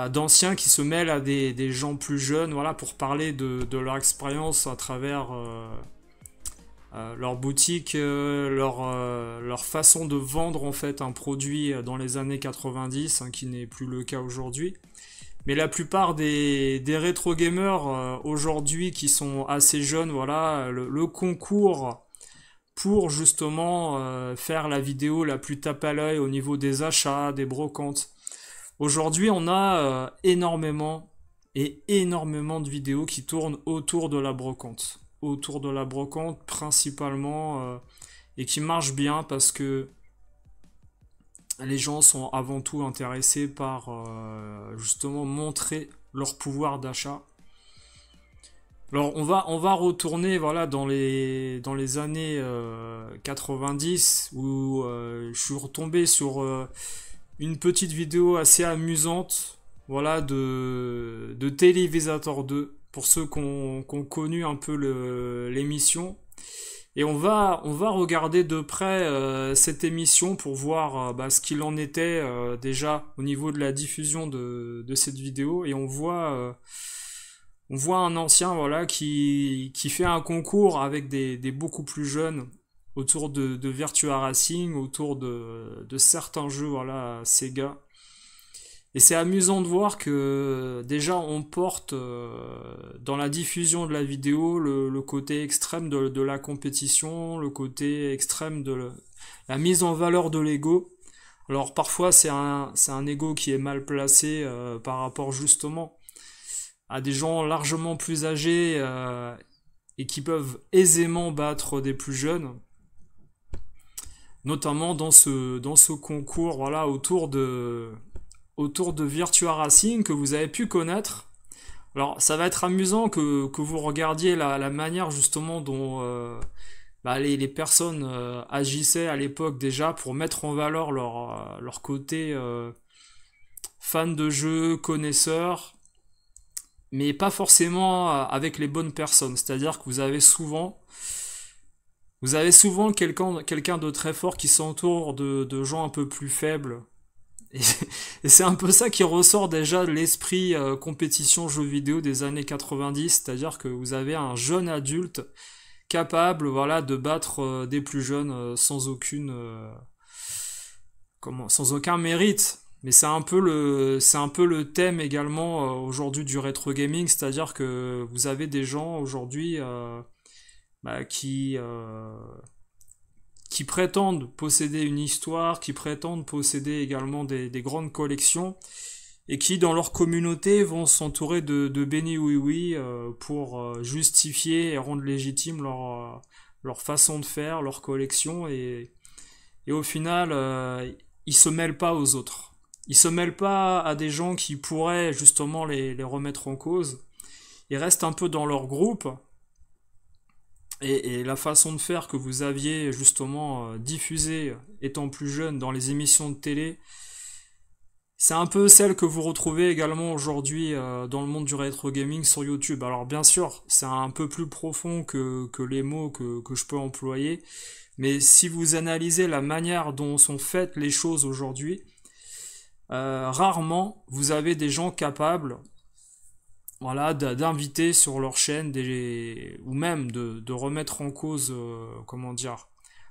d'anciens qui se mêlent à des gens plus jeunes, voilà, pour parler de leur expérience à travers leur boutique, leur façon de vendre en fait un produit dans les années 90, hein, qui n'est plus le cas aujourd'hui. Mais la plupart des rétro gamers aujourd'hui qui sont assez jeunes, voilà, le concours pour justement faire la vidéo la plus tape à l'œil au niveau des achats, des brocantes. Aujourd'hui, on a énormément de vidéos qui tournent autour de la brocante. Autour de la brocante principalement, et qui marchent bien parce que les gens sont avant tout intéressés par justement montrer leur pouvoir d'achat. Alors on va retourner voilà dans les années 90 où je suis retombé sur une petite vidéo assez amusante, voilà, de Télévisateur 2 pour ceux qui ont connu un peu l'émission. Et on va regarder de près cette émission pour voir ce qu'il en était déjà au niveau de la diffusion de cette vidéo. Et on voit un ancien voilà qui fait un concours avec des beaucoup plus jeunes autour de Virtua Racing, autour de certains jeux voilà Sega. Et c'est amusant de voir que déjà on porte dans la diffusion de la vidéo le côté extrême de la compétition, le côté extrême de la mise en valeur de l'ego. Alors parfois c'est un ego qui est mal placé par rapport justement à des gens largement plus âgés et qui peuvent aisément battre des plus jeunes, notamment dans ce concours voilà autour de Virtua Racing que vous avez pu connaître. Alors ça va être amusant que vous regardiez la manière justement dont les personnes agissaient à l'époque déjà pour mettre en valeur leur côté fan de jeux, connaisseurs, mais pas forcément avec les bonnes personnes. C'est-à-dire que vous avez souvent quelqu'un de très fort qui s'entoure de gens un peu plus faibles. Et, et c'est un peu ça qui ressort déjà de l'esprit compétition jeux vidéo des années 90, c'est-à-dire que vous avez un jeune adulte capable voilà de battre des plus jeunes sans aucun mérite. Mais c'est un peu le thème également aujourd'hui du rétro gaming, c'est-à-dire que vous avez des gens aujourd'hui bah, qui prétendent posséder une histoire, qui prétendent posséder également des grandes collections, et qui dans leur communauté vont s'entourer de béni oui oui pour justifier et rendre légitime leur façon de faire, leur collection, et au final ils se mêlent pas aux autres. Ils se mêlent pas à des gens qui pourraient justement les remettre en cause. Ils restent un peu dans leur groupe. Et la façon de faire que vous aviez justement diffusée étant plus jeune dans les émissions de télé, c'est un peu celle que vous retrouvez également aujourd'hui dans le monde du rétro gaming sur YouTube. Alors bien sûr, c'est un peu plus profond que les mots que je peux employer, mais si vous analysez la manière dont sont faites les choses aujourd'hui, rarement vous avez des gens capables voilà, d'inviter sur leur chaîne ou même de remettre en cause, comment dire,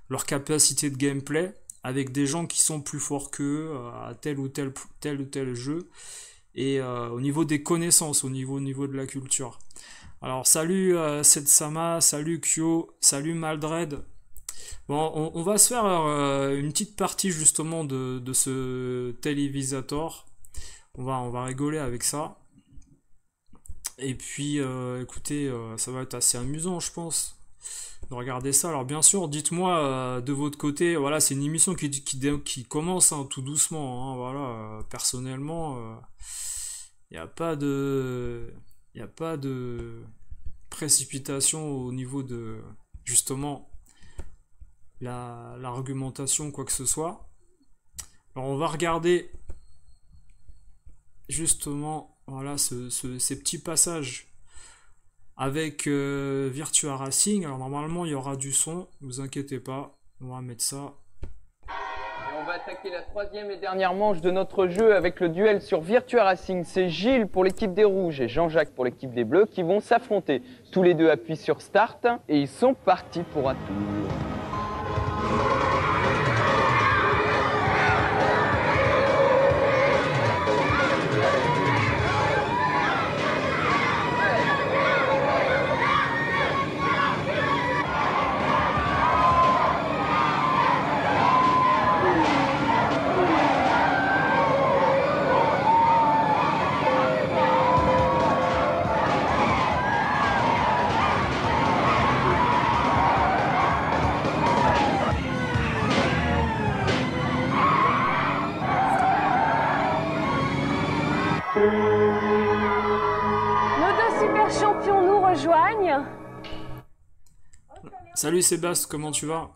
leur capacité de gameplay avec des gens qui sont plus forts qu'eux à tel ou tel jeu et au niveau des connaissances, au niveau de la culture. Alors salut Setsama, salut Kyo, salut Maldred. Bon, on va se faire une petite partie justement de ce télévisateur. On va rigoler avec ça. Et puis, écoutez, ça va être assez amusant, je pense, de regarder ça. Alors, bien sûr, dites-moi de votre côté, voilà, c'est une émission qui commence hein, tout doucement. Hein, voilà, personnellement, il n'y a pas il a pas de précipitation au niveau de, justement, l'argumentation, quoi que ce soit. Alors, on va regarder, justement, voilà, ces petits passages avec Virtua Racing. Alors normalement il y aura du son, ne vous inquiétez pas, on va mettre ça. Et on va attaquer Et la troisième et dernière manche de notre jeu avec le duel sur Virtua Racing. C'est Gilles pour l'équipe des rouges et Jean-Jacques pour l'équipe des bleus qui vont s'affronter. Tous les deux appuient sur Start et ils sont partis pour un tour. Nos deux super champions nous rejoignent. Salut Sébastien, comment tu vas?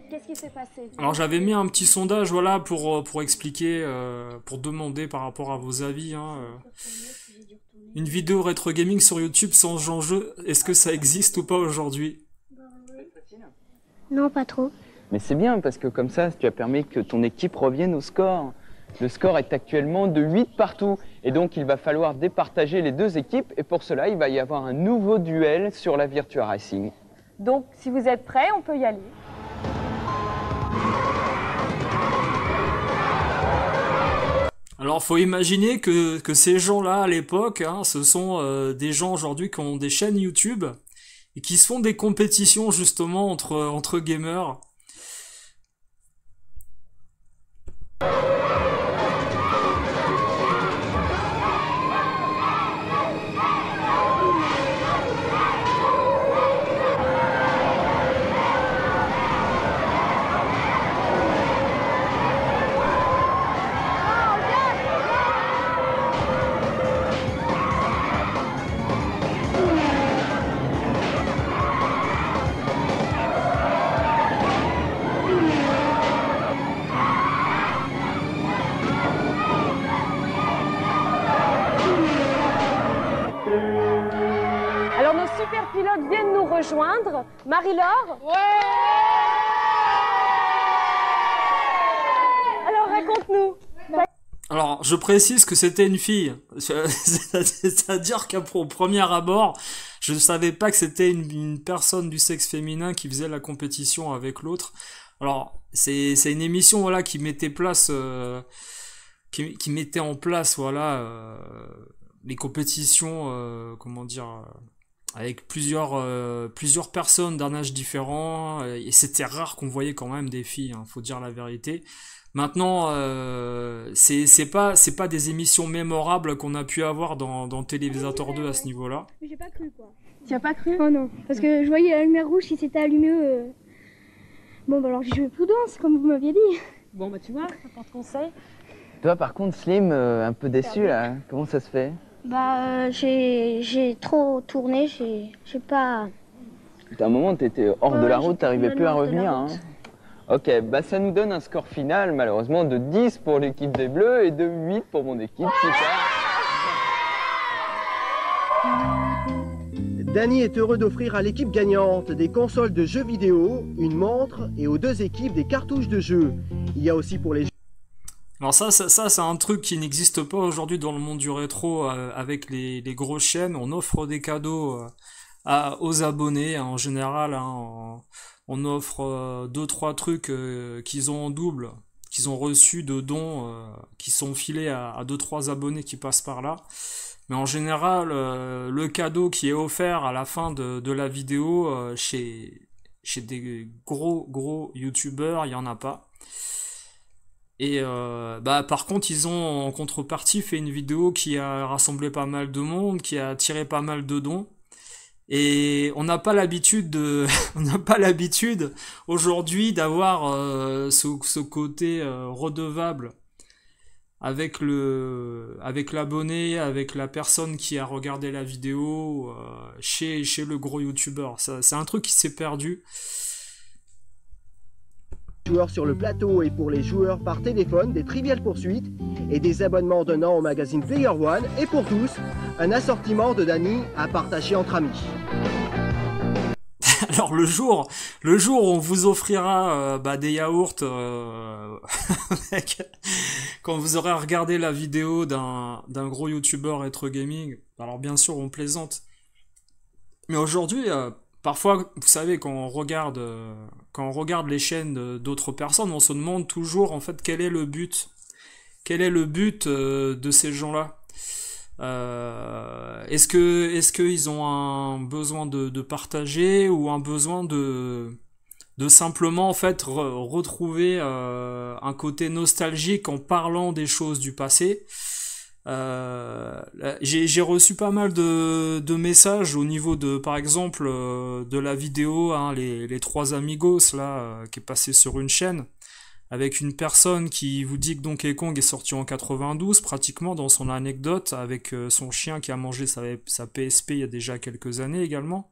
Qu'est-ce qui s'est passé? Alors j'avais mis un petit sondage voilà pour expliquer, pour demander par rapport à vos avis. Une vidéo rétro gaming sur YouTube sans enjeu, est-ce que ça existe ou pas aujourd'hui? Non, pas trop. Mais c'est bien parce que comme ça, tu as permis que ton équipe revienne au score. Le score est actuellement de 8 partout et donc il va falloir départager les deux équipes et pour cela, il va y avoir un nouveau duel sur la Virtua Racing. Donc, si vous êtes prêts, on peut y aller. Alors faut imaginer que ces gens-là à l'époque, ce sont des gens aujourd'hui qui ont des chaînes YouTube et qui se font des compétitions justement entre gamers. Alors, nos super pilotes viennent nous rejoindre. Marie-Laure? Ouais! Alors, raconte-nous. Alors je précise que c'était une fille, c'est-à-dire qu'au premier abord, je ne savais pas que c'était une personne du sexe féminin qui faisait la compétition avec l'autre. Alors c'est une émission voilà qui mettait place qui mettait en place voilà les compétitions comment dire avec plusieurs personnes d'un âge différent et c'était rare qu'on voyait quand même des filles, faut dire la vérité. Maintenant c'est pas des émissions mémorables qu'on a pu avoir dans Télévisateur 2 à ce niveau-là. Mais j'ai pas cru quoi. Tu as pas cru? Oh non, parce que je voyais la lumière rouge qui s'était allumée. Bon bah alors j'ai joué prudence comme vous m'aviez dit. Bon bah tu vois, ça porte conseil. Toi par contre Slim, un peu déçu là, comment ça se fait? Bah j'ai trop tourné, j'ai pas... À un moment t'étais hors de la route, j'étais t'arrivais plus à complètement hors de la revenir. route. Ok, bah ça nous donne un score final malheureusement de 10 pour l'équipe des Bleus et de 8 pour mon équipe. Dany est heureux d'offrir à l'équipe gagnante des consoles de jeux vidéo, une montre et aux deux équipes des cartouches de jeux. Il y a aussi pour les Alors ça c'est un truc qui n'existe pas aujourd'hui dans le monde du rétro avec les grosses chaînes. On offre des cadeaux aux abonnés en général. On offre 2-3 trucs qu'ils ont en double, qu'ils ont reçus de dons, qui sont filés à 2-3 abonnés qui passent par là. Mais en général, le cadeau qui est offert à la fin de la vidéo chez des gros youtubeurs, il y en a pas. Et par contre, ils ont en contrepartie fait une vidéo qui a rassemblé pas mal de monde, qui a attiré pas mal de dons. Et on n'a pas l'habitude aujourd'hui d'avoir ce côté redevable avec l'abonné, avec la personne qui a regardé la vidéo chez le gros youtubeur. C'est un truc qui s'est perdu. joueurs sur le plateau et pour les joueurs par téléphone, des Trivial Poursuites et des abonnements d'un an au magazine Player One et pour tous, un assortiment de Dany à partager entre amis. Alors le jour où on vous offrira des yaourts avec- quand vous aurez regardé la vidéo d'un gros youtubeur rétro gaming, alors bien sûr on plaisante. Mais aujourd'hui, parfois, vous savez, quand on regarde les chaînes d'autres personnes, on se demande toujours en fait quel est le but. Quel est le but de ces gens-là? Est-ce qu'ils ont un besoin de partager ou un besoin de simplement en fait retrouver un côté nostalgique en parlant des choses du passé? J'ai reçu pas mal de messages au niveau de, par exemple, de la vidéo, hein, les trois amigos là, qui est passée sur une chaîne, avec une personne qui vous dit que Donkey Kong est sorti en 92, pratiquement dans son anecdote, avec son chien qui a mangé sa PSP il y a déjà quelques années également.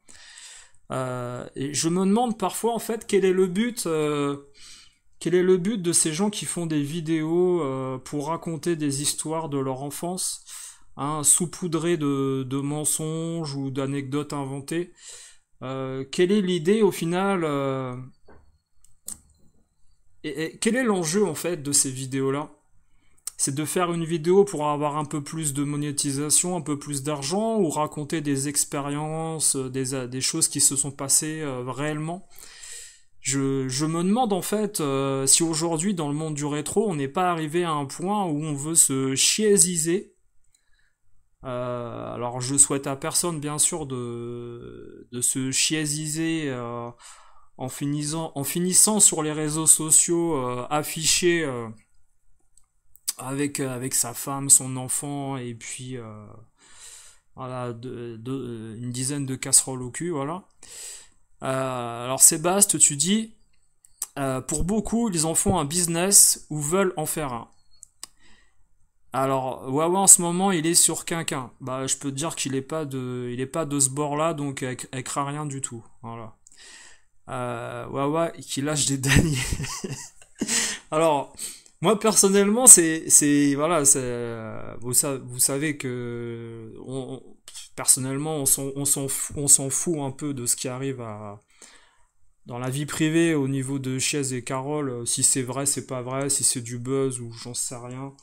Et je me demande parfois en fait quel est le but de ces gens qui font des vidéos pour raconter des histoires de leur enfance, hein, saupoudrées de mensonges ou d'anecdotes inventées. Quelle est l'idée au final et quel est l'enjeu en fait de ces vidéos-là? C'est de faire une vidéo pour avoir un peu plus de monétisation, un peu plus d'argent, ou raconter des expériences, des choses qui se sont passées réellement? Je me demande en fait si aujourd'hui dans le monde du rétro on n'est pas arrivé à un point où on veut se chiésiser. Alors je souhaite à personne bien sûr de se chiésiser en finissant sur les réseaux sociaux affiché avec sa femme, son enfant et puis voilà une dizaine de casseroles au cul, voilà. Alors Sébastien, tu dis, pour beaucoup, ils en font un business ou veulent en faire un. Alors, Wawa en ce moment, il est sur Quinquin. Bah, je peux te dire qu'il est pas de ce bord-là, donc elle craint rien du tout. Voilà. Wawa qui lâche des deniers. Alors, moi personnellement, voilà, vous savez que personnellement, on s'en fout un peu de ce qui arrive dans la vie privée au niveau de Chiez et Carole, si c'est vrai, c'est pas vrai, si c'est du buzz ou j'en sais rien.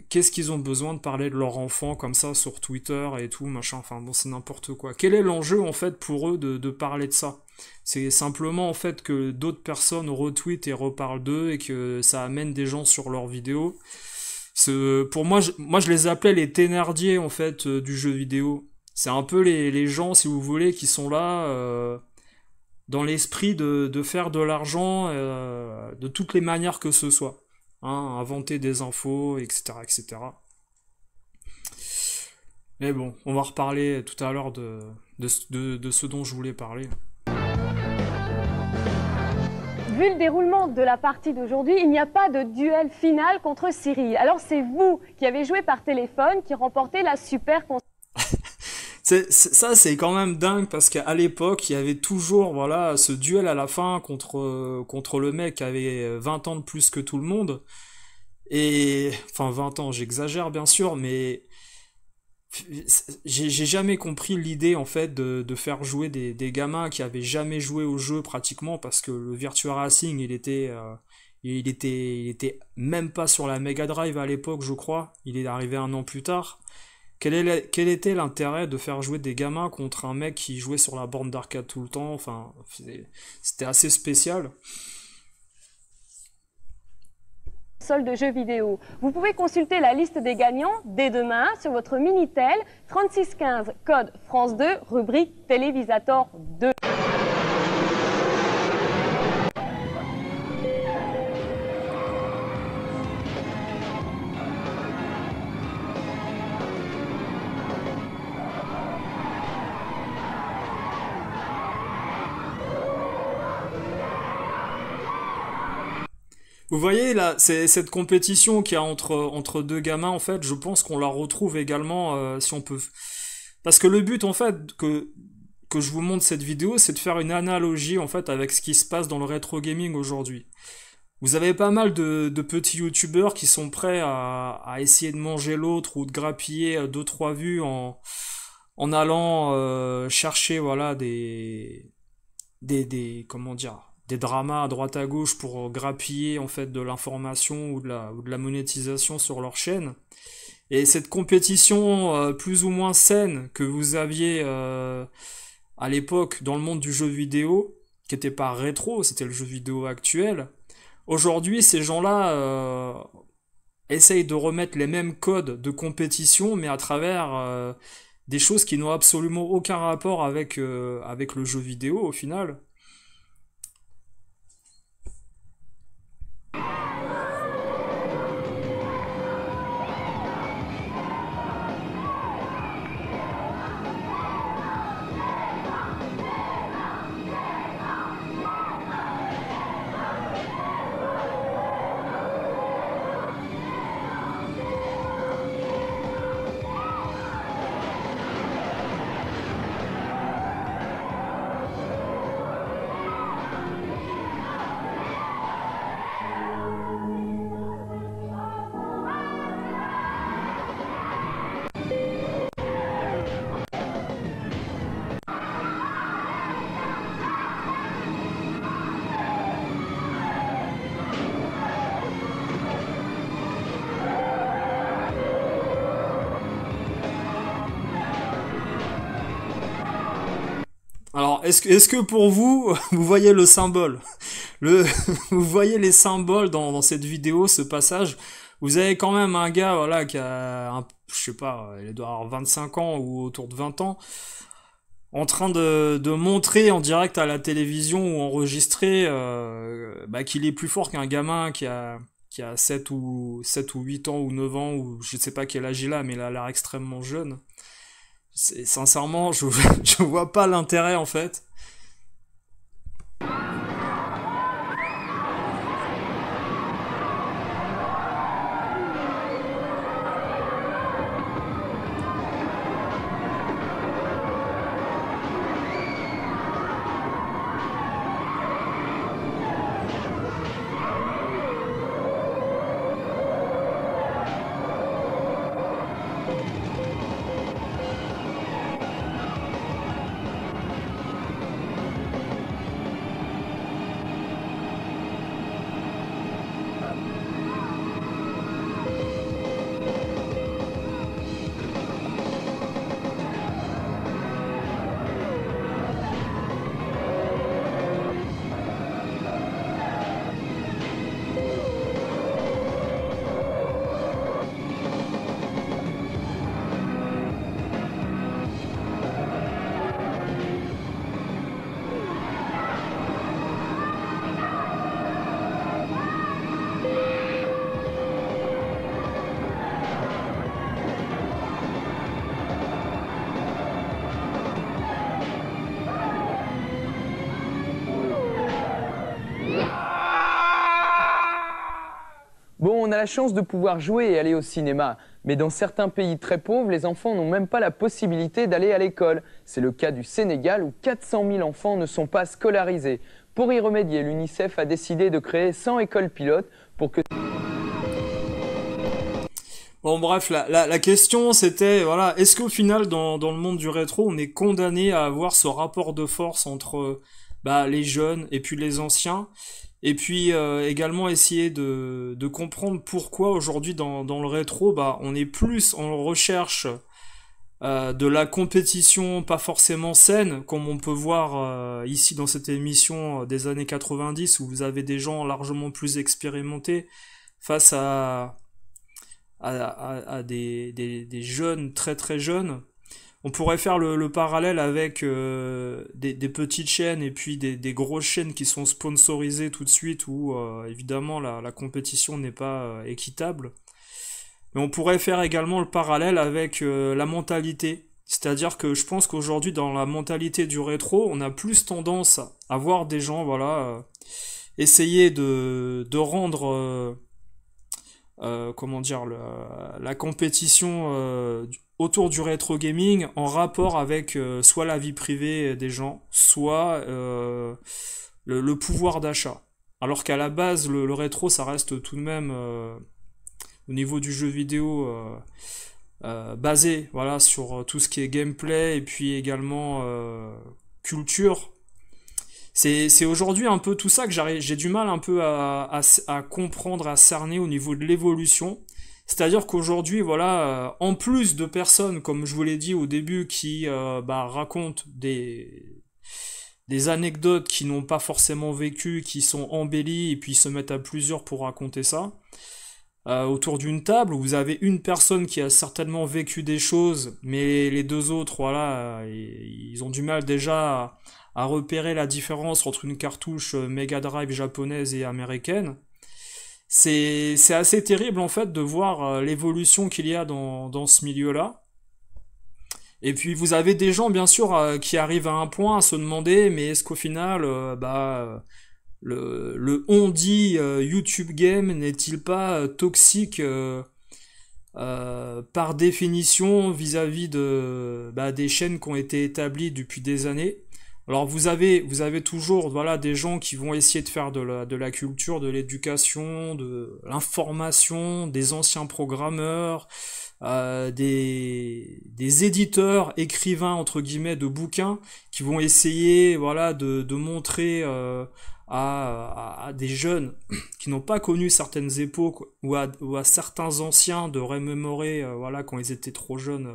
Qu'est-ce qu'ils ont besoin de parler de leur enfant comme ça sur Twitter et tout, machin, enfin bon, c'est n'importe quoi. Quel est l'enjeu en fait pour eux de parler de ça? C'est simplement en fait que d'autres personnes retweetent et reparlent d'eux et que ça amène des gens sur leurs vidéos. Pour moi, je les appelais les Thénardier en fait du jeu vidéo. C'est un peu les gens, si vous voulez, qui sont là dans l'esprit de faire de l'argent de toutes les manières que ce soit. Hein, inventer des infos, etc., etc. Mais bon, on va reparler tout à l'heure de ce dont je voulais parler. Vu le déroulement de la partie d'aujourd'hui, il n'y a pas de duel final contre Cyril. Alors c'est vous qui avez joué par téléphone qui remportez la super console. Ça, c'est quand même dingue parce qu'à l'époque, il y avait toujours voilà, ce duel à la fin contre le mec qui avait 20 ans de plus que tout le monde. Et, enfin, 20 ans, j'exagère bien sûr, mais j'ai jamais compris l'idée en fait de faire jouer des gamins qui avaient jamais joué au jeu pratiquement parce que le Virtua Racing, il était même pas sur la Mega Drive à l'époque, je crois. Il est arrivé un an plus tard. Quel était l'intérêt de faire jouer des gamins contre un mec qui jouait sur la borne d'arcade tout le temps? Enfin, c'était assez spécial. Console de jeux vidéo. Vous pouvez consulter la liste des gagnants dès demain sur votre Minitel 3615 code France 2 rubrique Télévisator 2. Vous voyez là, c'est cette compétition qu'il y a entre deux gamins en fait, je pense qu'on la retrouve également si on peut. Parce que le but en fait que je vous montre cette vidéo, c'est de faire une analogie en fait avec ce qui se passe dans le rétro gaming aujourd'hui. Vous avez pas mal de petits youtubeurs qui sont prêts à essayer de manger l'autre ou de grappiller 2-3 vues en allant chercher voilà comment dire, des dramas à droite à gauche pour grappiller en fait de l'information ou de la monétisation sur leur chaîne. Et cette compétition plus ou moins saine que vous aviez à l'époque dans le monde du jeu vidéo, qui n'était pas rétro, c'était le jeu vidéo actuel. Aujourd'hui, ces gens-là essayent de remettre les mêmes codes de compétition, mais à travers des choses qui n'ont absolument aucun rapport avec le jeu vidéo au final. Alors, est-ce que pour vous, vous voyez le symbole? Vous voyez les symboles dans cette vidéo, ce passage? Vous avez quand même un gars, voilà, qui a, je sais pas, il doit avoir 25 ans ou autour de 20 ans, en train de montrer en direct à la télévision ou enregistrer qu'il est plus fort qu'un gamin qui a 7 ou 8 ans ou 9 ans, ou je sais pas quel âge il a, mais il a l'air extrêmement jeune. Sincèrement, je vois pas l'intérêt en fait. Bon, on a la chance de pouvoir jouer et aller au cinéma, mais dans certains pays très pauvres, les enfants n'ont même pas la possibilité d'aller à l'école. C'est le cas du Sénégal où 400 000 enfants ne sont pas scolarisés. Pour y remédier, l'UNICEF a décidé de créer 100 écoles pilotes pour que... Bon bref, la question c'était, voilà, est-ce qu'au final dans le monde du rétro, on est condamné à avoir ce rapport de force entre les jeunes et puis les anciens? Et puis également essayer de comprendre pourquoi aujourd'hui dans le rétro, on est plus en recherche de la compétition pas forcément saine, comme on peut voir ici dans cette émission des années 90, où vous avez des gens largement plus expérimentés face à des jeunes très très jeunes. On pourrait faire le parallèle avec des petites chaînes et puis des grosses chaînes qui sont sponsorisées tout de suite, où évidemment la compétition n'est pas équitable. Mais on pourrait faire également le parallèle avec la mentalité. C'est-à-dire que je pense qu'aujourd'hui, dans la mentalité du rétro, on a plus tendance à voir des gens essayer de rendre la compétition autour du rétro gaming en rapport avec soit la vie privée des gens, soit le pouvoir d'achat. Alors qu'à la base, le rétro, ça reste tout de même, au niveau du jeu vidéo, basé voilà, sur tout ce qui est gameplay et puis également culture. C'est aujourd'hui un peu tout ça que j'ai du mal un peu à comprendre, à cerner au niveau de l'évolution. C'est-à-dire qu'aujourd'hui, voilà, en plus de personnes, comme je vous l'ai dit au début, qui racontent des anecdotes qui n'ont pas forcément vécu, qui sont embellies, et puis se mettent à plusieurs pour raconter ça, autour d'une table, où vous avez une personne qui a certainement vécu des choses, mais les deux autres, voilà, ils ont du mal déjà à repérer la différence entre une cartouche Mega Drive japonaise et américaine. C'est assez terrible en fait de voir l'évolution qu'il y a dans ce milieu-là. Et puis vous avez des gens bien sûr qui arrivent à un point à se demander mais est-ce qu'au final le on-dit YouTube Game n'est-il pas toxique par définition vis-à-vis des chaînes qui ont été établies depuis des années. Alors vous avez toujours voilà des gens qui vont essayer de faire de la culture, de l'éducation, de l'information, des anciens programmeurs, des éditeurs, écrivains entre guillemets de bouquins qui vont essayer voilà de montrer à des jeunes qui n'ont pas connu certaines époques ou à certains anciens de remémorer voilà quand ils étaient trop jeunes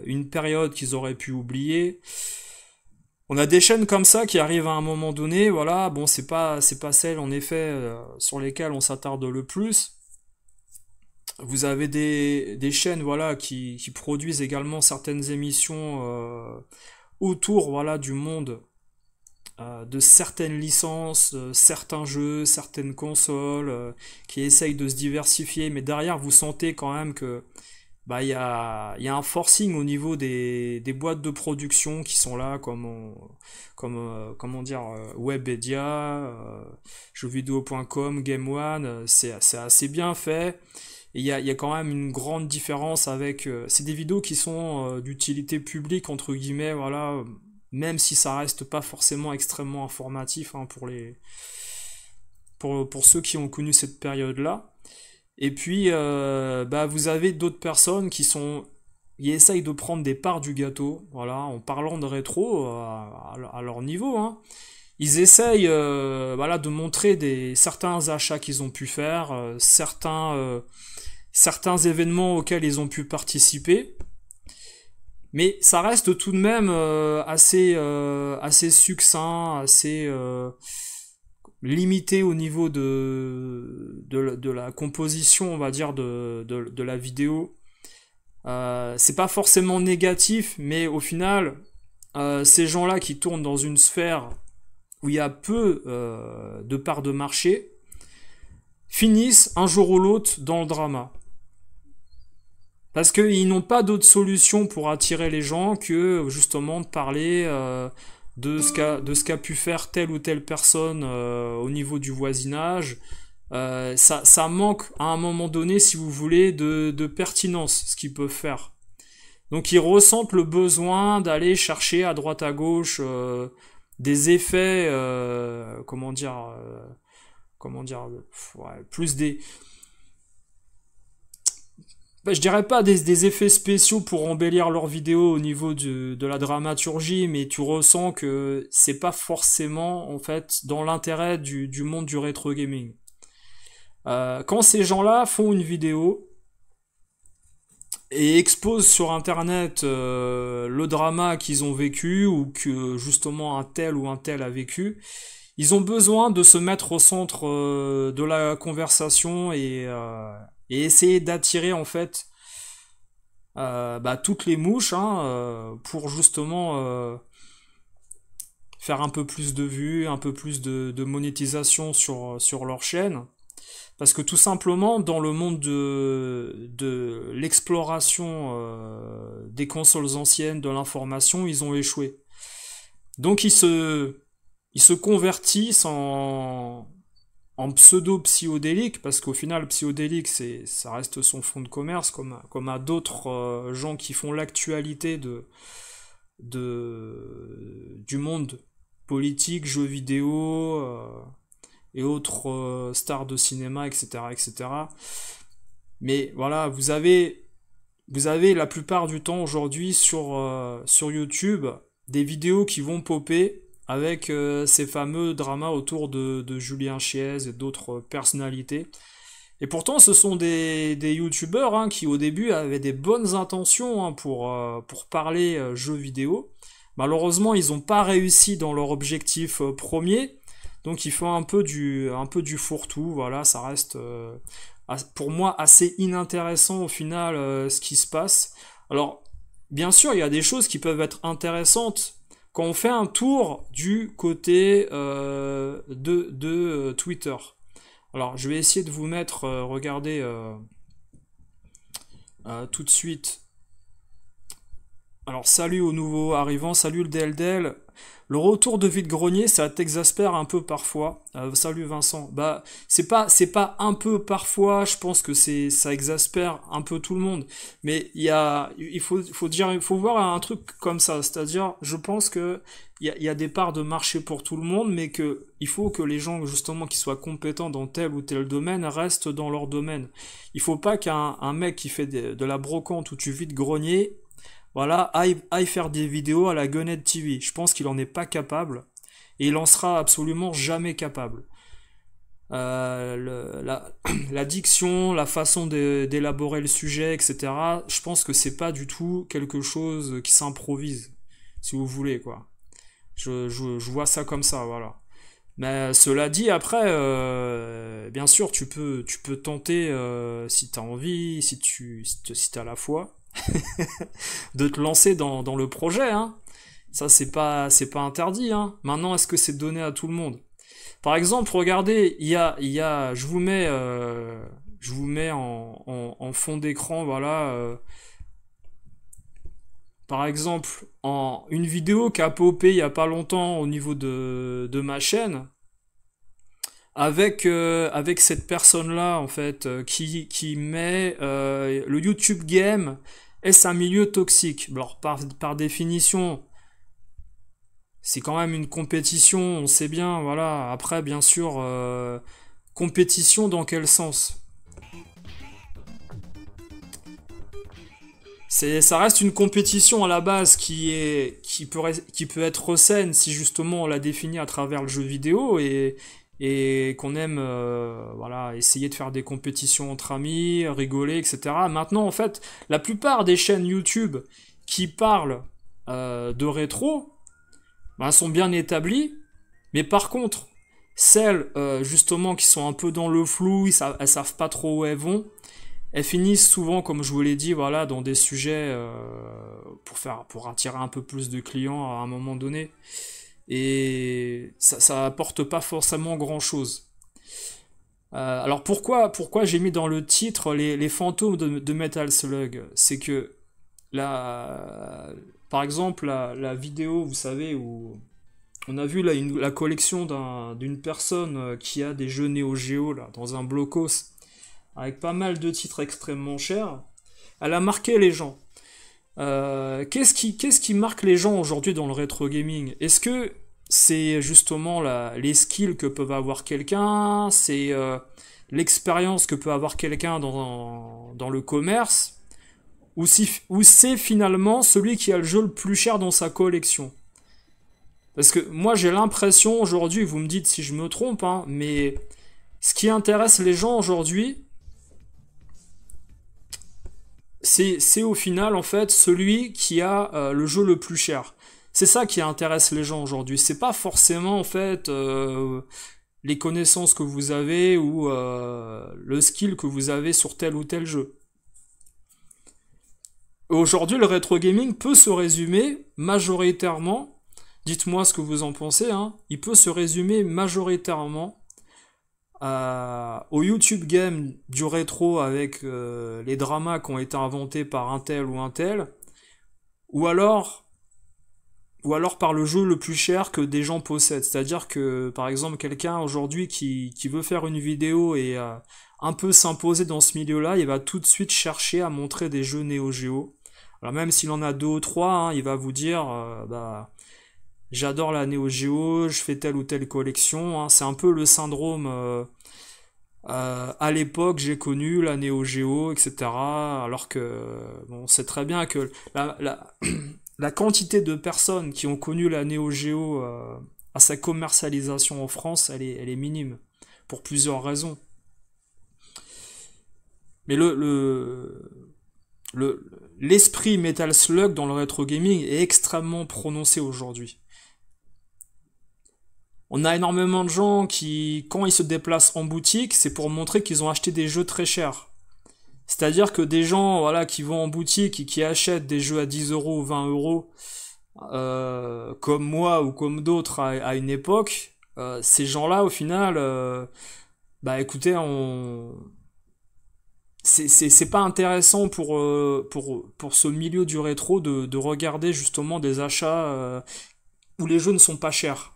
une période qu'ils auraient pu oublier. On a des chaînes comme ça qui arrivent à un moment donné, voilà, bon c'est pas celles en effet sur lesquelles on s'attarde le plus. Vous avez des chaînes voilà qui produisent également certaines émissions autour voilà du monde de certaines licences, certains jeux, certaines consoles qui essayent de se diversifier, mais derrière vous sentez quand même que il y a un forcing au niveau des boîtes de production qui sont là comment dire Webedia, jeuxvideo.com, Game One, c'est assez bien fait. Et il y a quand même une grande différence avec c'est des vidéos qui sont d'utilité publique entre guillemets voilà, même si ça reste pas forcément extrêmement informatif hein, pour ceux qui ont connu cette période-là. Et puis, vous avez d'autres personnes qui essayent de prendre des parts du gâteau, voilà, en parlant de rétro à leur niveau, hein. Ils essayent, de montrer certains achats qu'ils ont pu faire, certains événements auxquels ils ont pu participer. Mais ça reste tout de même assez succinct, assez limité au niveau de la composition, on va dire, de la vidéo. C'est pas forcément négatif, mais au final, ces gens-là qui tournent dans une sphère où il y a peu de parts de marché, finissent un jour ou l'autre dans le drama. Parce qu'ils n'ont pas d'autre solution pour attirer les gens que justement de parler de ce qu'a pu faire telle ou telle personne au niveau du voisinage. Ça manque à un moment donné, si vous voulez, de pertinence, ce qu'ils peuvent faire. Donc ils ressentent le besoin d'aller chercher à droite à gauche des effets, plus je dirais pas des effets spéciaux pour embellir leurs vidéos au niveau de la dramaturgie, mais tu ressens que c'est pas forcément en fait dans l'intérêt du monde du rétro gaming. Quand ces gens-là font une vidéo et exposent sur internet le drama qu'ils ont vécu ou que justement un tel ou un tel a vécu, ils ont besoin de se mettre au centre de la conversation et essayer d'attirer en fait toutes les mouches pour justement faire un peu plus de vues, un peu plus de monétisation sur leur chaîne. Parce que tout simplement, dans le monde de l'exploration des consoles anciennes, de l'information, ils ont échoué. Donc ils se convertissent en pseudo-psychodélique, parce qu'au final, psychodélique, ça reste son fonds de commerce, comme à d'autres gens qui font l'actualité du monde politique, jeux vidéo, et autres stars de cinéma, etc., etc. Mais voilà, vous avez vous avez la plupart du temps aujourd'hui sur YouTube des vidéos qui vont popper avec ces fameux dramas autour de Julien Chiez et d'autres personnalités. Et pourtant, ce sont des youtubeurs hein, qui au début avaient des bonnes intentions hein, pour parler jeux vidéo. Malheureusement, ils n'ont pas réussi dans leur objectif premier. Donc ils font un peu du fourre-tout. Voilà, ça reste pour moi assez inintéressant au final ce qui se passe. Alors, bien sûr, il y a des choses qui peuvent être intéressantes quand on fait un tour du côté de Twitter. Alors, je vais essayer de vous mettre, regardez tout de suite. Alors, salut aux nouveaux arrivants, salut le DLDL. Le retour de vide-grenier, ça t'exaspère un peu parfois. Salut Vincent. Bah, c'est pas un peu parfois, je pense que ça exaspère un peu tout le monde. Mais il faut voir un truc comme ça. C'est-à-dire, je pense que il y a des parts de marché pour tout le monde, mais que il faut que les gens, justement, qui soient compétents dans tel ou tel domaine, restent dans leur domaine. Il faut pas qu'un mec qui fait de la brocante ou du vide-grenier, voilà, aille faire des vidéos à la Gunhead TV. Je pense qu'il en est pas capable et il en sera absolument jamais capable. La diction, la façon d'élaborer le sujet, etc. Je pense que c'est pas du tout quelque chose qui s'improvise, si vous voulez quoi. Je vois ça comme ça, voilà. Mais cela dit, après, bien sûr, tu peux tenter si t'as envie, si t'as la foi. de te lancer dans le projet, hein. Ça c'est pas interdit, hein. Maintenant, est-ce que c'est donné à tout le monde? Par exemple, regardez, je vous mets en fond d'écran, voilà. Par exemple, une vidéo qui a popé il y a pas longtemps au niveau de ma chaîne. Avec cette personne-là, en fait, qui met le YouTube Game, est-ce un milieu toxique? Alors, par définition, c'est quand même une compétition, on sait bien, voilà. Après, bien sûr, compétition dans quel sens? Ça reste une compétition à la base qui peut être saine si justement on la définit à travers le jeu vidéo et qu'on aime voilà, essayer de faire des compétitions entre amis, rigoler, etc. Maintenant, en fait, la plupart des chaînes YouTube qui parlent de rétro ben, sont bien établies, mais par contre, celles justement qui sont un peu dans le flou, elles savent pas trop où elles vont, elles finissent souvent, comme je vous l'ai dit, voilà, dans des sujets pour attirer un peu plus de clients à un moment donné. Et ça apporte pas forcément grand chose. Alors pourquoi j'ai mis dans le titre les fantômes de Metal Slug? C'est que par exemple la vidéo, vous savez, où on a vu la collection d'une personne qui a des jeux Neo Geo là, dans un blocos avec pas mal de titres extrêmement chers, elle a marqué les gens. Qu'est-ce qui marque les gens aujourd'hui dans le rétro gaming? Est-ce que c'est justement les skills que peut avoir quelqu'un, c'est l'expérience que peut avoir quelqu'un dans le commerce, ou c'est finalement celui qui a le jeu le plus cher dans sa collection? Parce que moi j'ai l'impression aujourd'hui, vous me dites si je me trompe, hein, mais ce qui intéresse les gens aujourd'hui, c'est au final en fait celui qui a le jeu le plus cher. C'est ça qui intéresse les gens aujourd'hui. C'est pas forcément en fait les connaissances que vous avez ou le skill que vous avez sur tel ou tel jeu. Aujourd'hui, le rétro gaming peut se résumer majoritairement, dites-moi ce que vous en pensez, hein, il peut se résumer majoritairement au YouTube game du rétro avec les dramas qui ont été inventés par un tel ou un tel, ou alors par le jeu le plus cher que des gens possèdent. C'est-à-dire que, par exemple, quelqu'un aujourd'hui qui veut faire une vidéo et un peu s'imposer dans ce milieu-là, il va tout de suite chercher à montrer des jeux Neo Geo. Alors même s'il en a 2 ou 3, hein, il va vous dire j'adore la Neo Geo, je fais telle ou telle collection. Hein. C'est un peu le syndrome À l'époque, j'ai connu la Neo Geo, etc. Alors que, bon, on sait très bien que la quantité de personnes qui ont connu la Neo Geo à sa commercialisation en France, elle est minime, pour plusieurs raisons. Mais l'esprit Metal Slug dans le rétro gaming est extrêmement prononcé aujourd'hui. On a énormément de gens qui, quand ils se déplacent en boutique, c'est pour montrer qu'ils ont acheté des jeux très chers. C'est-à-dire que des gens, voilà, qui vont en boutique et qui achètent des jeux à 10 euros ou 20 euros, comme moi ou comme d'autres à une époque, ces gens-là, au final, bah écoutez, c'est pas intéressant pour ce milieu du rétro de regarder justement des achats où les jeux ne sont pas chers.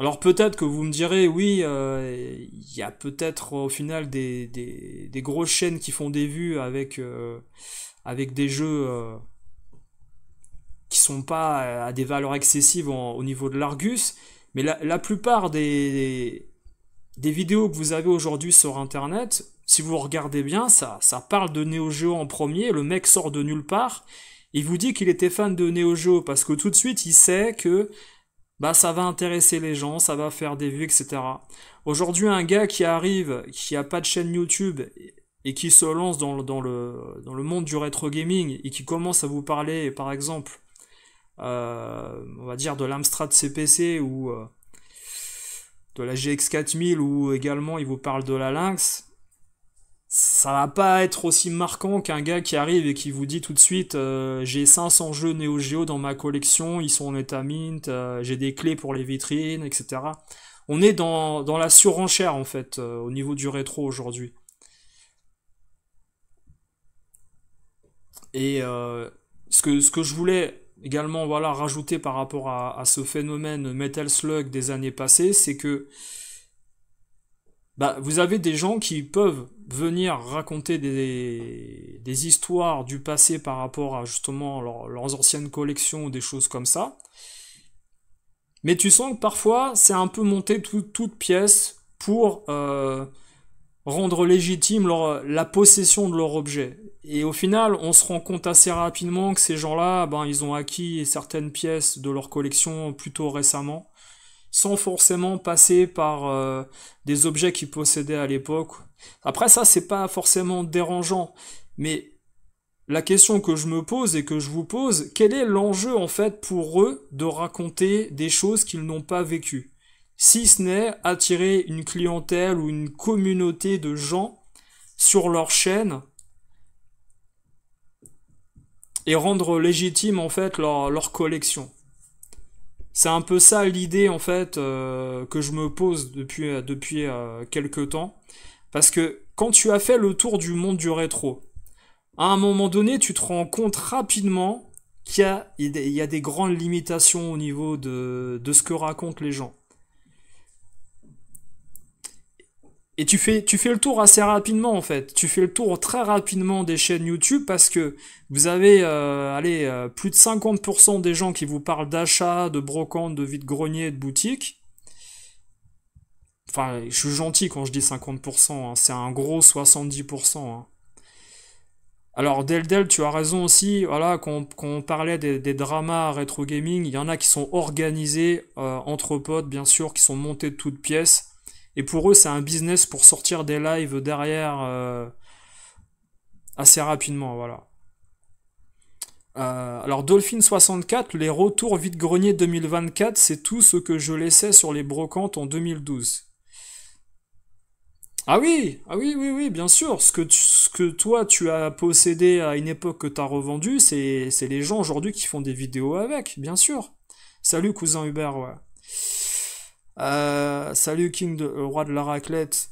Alors peut-être que vous me direz, oui, il y a peut-être au final des grosses chaînes qui font des vues avec des jeux qui sont pas à des valeurs excessives au niveau de l'Argus, mais la plupart des vidéos que vous avez aujourd'hui sur Internet, si vous regardez bien, ça parle de Neo Geo en premier, le mec sort de nulle part, il vous dit qu'il était fan de Neo Geo, parce que tout de suite il sait que bah ça va intéresser les gens, ça va faire des vues, etc. Aujourd'hui, un gars qui arrive, qui a pas de chaîne YouTube et qui se lance dans le monde du rétro gaming et qui commence à vous parler, par exemple, on va dire de l'Amstrad CPC ou de la GX 4000 ou également il vous parle de la Lynx, ça va pas être aussi marquant qu'un gars qui arrive et qui vous dit tout de suite j'ai 500 jeux Neo Geo dans ma collection, ils sont en état mint, j'ai des clés pour les vitrines, etc. On est dans la surenchère en fait au niveau du rétro aujourd'hui. Et ce que je voulais également voilà, rajouter par rapport à ce phénomène Metal Slug des années passées, c'est que bah, vous avez des gens qui peuvent venir raconter des histoires du passé par rapport à justement leurs anciennes collections ou des choses comme ça. Mais tu sens que parfois c'est un peu monté toute pièce pour rendre légitime la possession de leur objet. Et au final, on se rend compte assez rapidement que ces gens-là, ben, ils ont acquis certaines pièces de leur collection plutôt récemment, sans forcément passer par des objets qu'ils possédaient à l'époque. Après ça, c'est pas forcément dérangeant, mais la question que je me pose et que je vous pose, quel est l'enjeu en fait pour eux de raconter des choses qu'ils n'ont pas vécues, si ce n'est attirer une clientèle ou une communauté de gens sur leur chaîne et rendre légitime en fait leur collection. C'est un peu ça l'idée en fait que je me pose depuis quelques temps. Parce que quand tu as fait le tour du monde du rétro, à un moment donné, tu te rends compte rapidement qu'il y a des grandes limitations au niveau de ce que racontent les gens. Et tu fais le tour assez rapidement en fait. Tu fais le tour très rapidement des chaînes YouTube parce que vous avez plus de 50% des gens qui vous parlent d'achat, de brocante, de vide-grenier, de boutique. Enfin, je suis gentil quand je dis 50%, hein, c'est un gros 70%. Hein. Alors, Deldel, tu as raison aussi, voilà, quand on parlait des dramas rétro gaming, il y en a qui sont organisés entre potes, bien sûr, qui sont montés de toutes pièces. Et pour eux, c'est un business pour sortir des lives derrière assez rapidement, voilà. Alors Dolphin64, les retours vide-grenier 2024, c'est tout ce que je laissais sur les brocantes en 2012. Ah oui, oui, bien sûr. Ce que toi tu as possédé à une époque que t'as revendu, c'est les gens aujourd'hui qui font des vidéos avec, bien sûr. Salut cousin Hubert, ouais. Salut King roi de la raclette.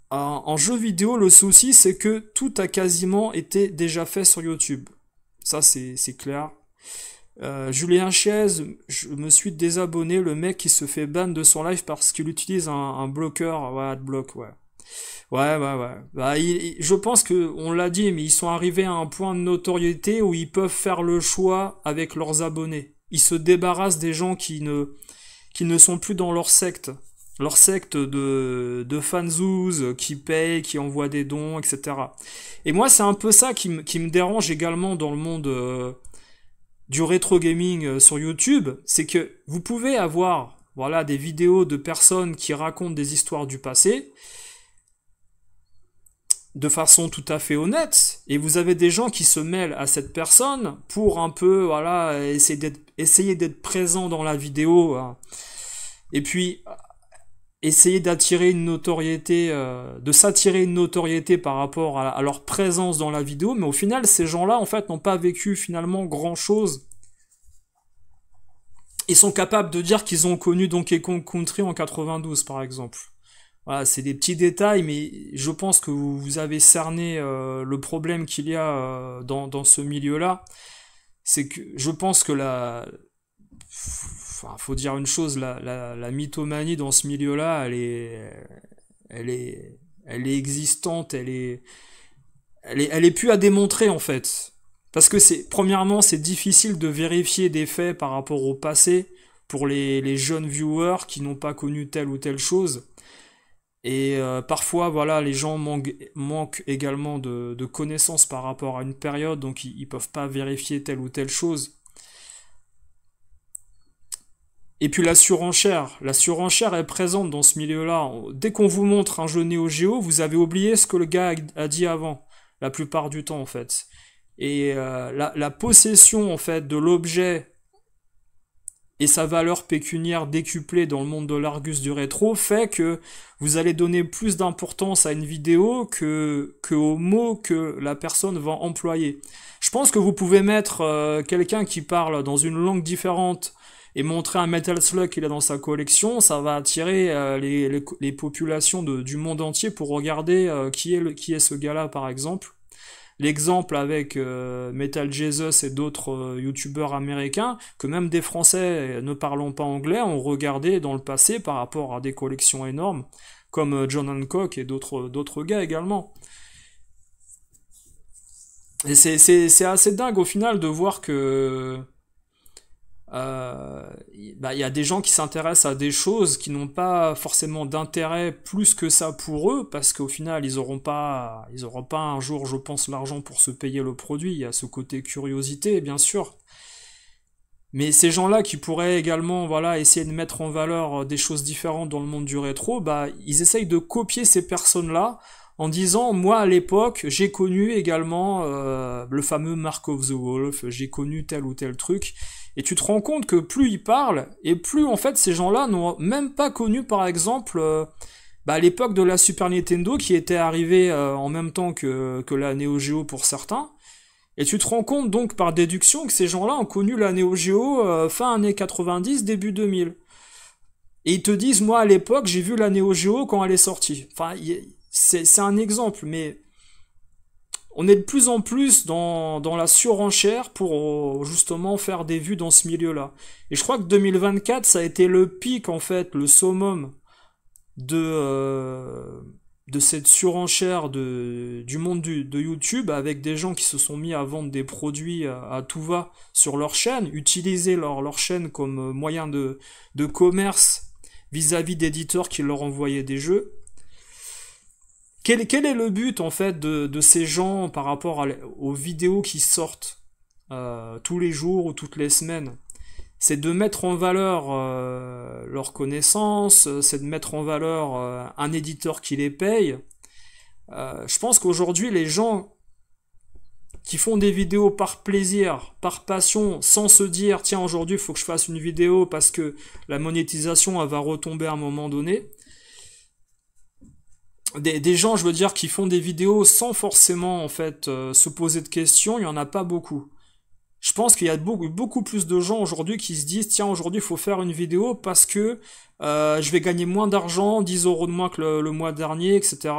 En jeu vidéo, le souci c'est que tout a quasiment été déjà fait sur YouTube. Ça c'est clair. Julien Chiez, je me suis désabonné, le mec qui se fait ban de son live parce qu'il utilise un bloqueur, ouais, adblock, ouais. Ouais. Bah, je pense que, on l'a dit, mais ils sont arrivés à un point de notoriété où ils peuvent faire le choix avec leurs abonnés. Ils se débarrassent des gens qui ne sont plus dans leur secte. leur secte de fanzouz qui payent, qui envoient des dons, etc. Et moi, c'est un peu ça qui me dérange également dans le monde du rétro gaming sur YouTube, c'est que vous pouvez avoir voilà, des vidéos de personnes qui racontent des histoires du passé de façon tout à fait honnête, et vous avez des gens qui se mêlent à cette personne pour un peu voilà, essayer d'être présent dans la vidéo, hein. Et puis essayer d'attirer une notoriété, de s'attirer une notoriété par rapport à leur présence dans la vidéo, mais au final, ces gens-là, en fait, n'ont pas vécu finalement grand-chose. Ils sont capables de dire qu'ils ont connu Donkey Kong Country en 92, par exemple. Voilà, c'est des petits détails, mais je pense que vous avez cerné le problème qu'il y a dans ce milieu-là. C'est que je pense que enfin, faut dire une chose, la mythomanie dans ce milieu-là, elle est existante, elle est plus à démontrer en fait. Parce que premièrement, c'est difficile de vérifier des faits par rapport au passé pour les jeunes viewers qui n'ont pas connu telle ou telle chose. Et parfois, voilà, les gens manquent également de connaissances par rapport à une période, donc ils peuvent pas vérifier telle ou telle chose. Et puis la surenchère est présente dans ce milieu-là. Dès qu'on vous montre un jeu Neo Geo, vous avez oublié ce que le gars a dit avant, la plupart du temps en fait. Et la possession en fait de l'objet et sa valeur pécuniaire décuplée dans le monde de l'Argus du rétro fait que vous allez donner plus d'importance à une vidéo que aux mots que la personne va employer. Je pense que vous pouvez mettre quelqu'un qui parle dans une langue différente et montrer un Metal Slug qu'il a dans sa collection, ça va attirer les populations du monde entier pour regarder qui est ce gars-là par exemple. L'exemple avec Metal Jesus et d'autres youtubeurs américains, que même des Français ne parlant pas anglais ont regardé dans le passé par rapport à des collections énormes, comme John Hancock et d'autres gars également. Et c'est assez dingue au final de voir que il y a des gens qui s'intéressent à des choses qui n'ont pas forcément d'intérêt plus que ça pour eux, parce qu'au final ils auront pas un jour, je pense, l'argent pour se payer le produit. Il y a ce côté curiosité, bien sûr. Mais ces gens-là qui pourraient également, voilà, essayer de mettre en valeur des choses différentes dans le monde du rétro, ils essayent de copier ces personnes-là en disant, moi à l'époque, j'ai connu également le fameux Mark of the Wolf, j'ai connu tel ou tel truc. Et tu te rends compte que plus ils parlent, et plus en fait ces gens-là n'ont même pas connu par exemple à l'époque de la Super Nintendo qui était arrivée en même temps que la Neo Geo pour certains. Et tu te rends compte donc par déduction que ces gens-là ont connu la Neo Geo fin années 90, début 2000. Et ils te disent, moi à l'époque j'ai vu la Neo Geo quand elle est sortie. Enfin, c'est un exemple, mais on est de plus en plus dans la surenchère pour justement faire des vues dans ce milieu-là. Et je crois que 2024, ça a été le pic, en fait, le summum de cette surenchère du monde de YouTube, avec des gens qui se sont mis à vendre des produits à tout va sur leur chaîne, utiliser leur chaîne comme moyen de commerce vis-à-vis d'éditeurs qui leur envoyaient des jeux. Quel est le but en fait de ces gens par rapport aux vidéos qui sortent tous les jours ou toutes les semaines? C'est de mettre en valeur leurs connaissances, c'est de mettre en valeur un éditeur qui les paye. Je pense qu'aujourd'hui les gens qui font des vidéos par plaisir, par passion, sans se dire tiens aujourd'hui il faut que je fasse une vidéo parce que la monétisation elle va retomber à un moment donné. Des gens, je veux dire, qui font des vidéos sans forcément, en fait, se poser de questions, il n'y en a pas beaucoup. Je pense qu'il y a beaucoup plus de gens aujourd'hui qui se disent, tiens, aujourd'hui, il faut faire une vidéo parce que je vais gagner moins d'argent, 10 € de moins que le mois dernier, etc.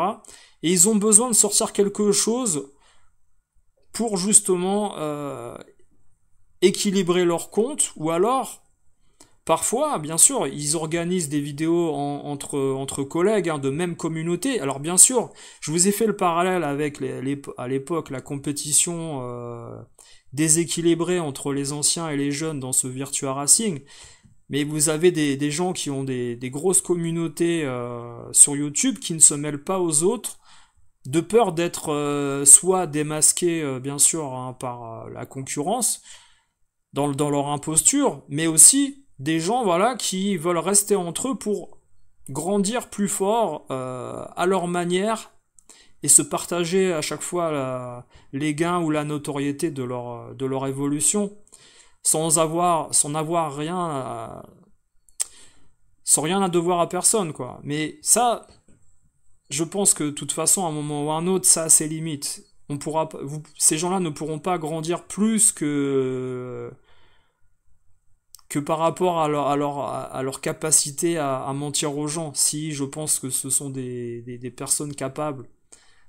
Et ils ont besoin de sortir quelque chose pour, justement, équilibrer leur compte, ou alors... Parfois, bien sûr, ils organisent des vidéos entre collègues de même communauté. Alors bien sûr, je vous ai fait le parallèle avec à l'époque la compétition déséquilibrée entre les anciens et les jeunes dans ce Virtua Racing. Mais vous avez des gens qui ont des grosses communautés sur YouTube qui ne se mêlent pas aux autres, de peur d'être soit démasqués, bien sûr, hein, par la concurrence, dans leur imposture, mais aussi des gens voilà, qui veulent rester entre eux pour grandir plus fort à leur manière et se partager à chaque fois les gains ou la notoriété de leur évolution, sans rien à devoir à personne, quoi. Mais ça, je pense que de toute façon, à un moment ou à un autre, ça a ses limites. Ces gens-là ne pourront pas grandir plus que par rapport à leur capacité à mentir aux gens. Si je pense que ce sont des personnes capables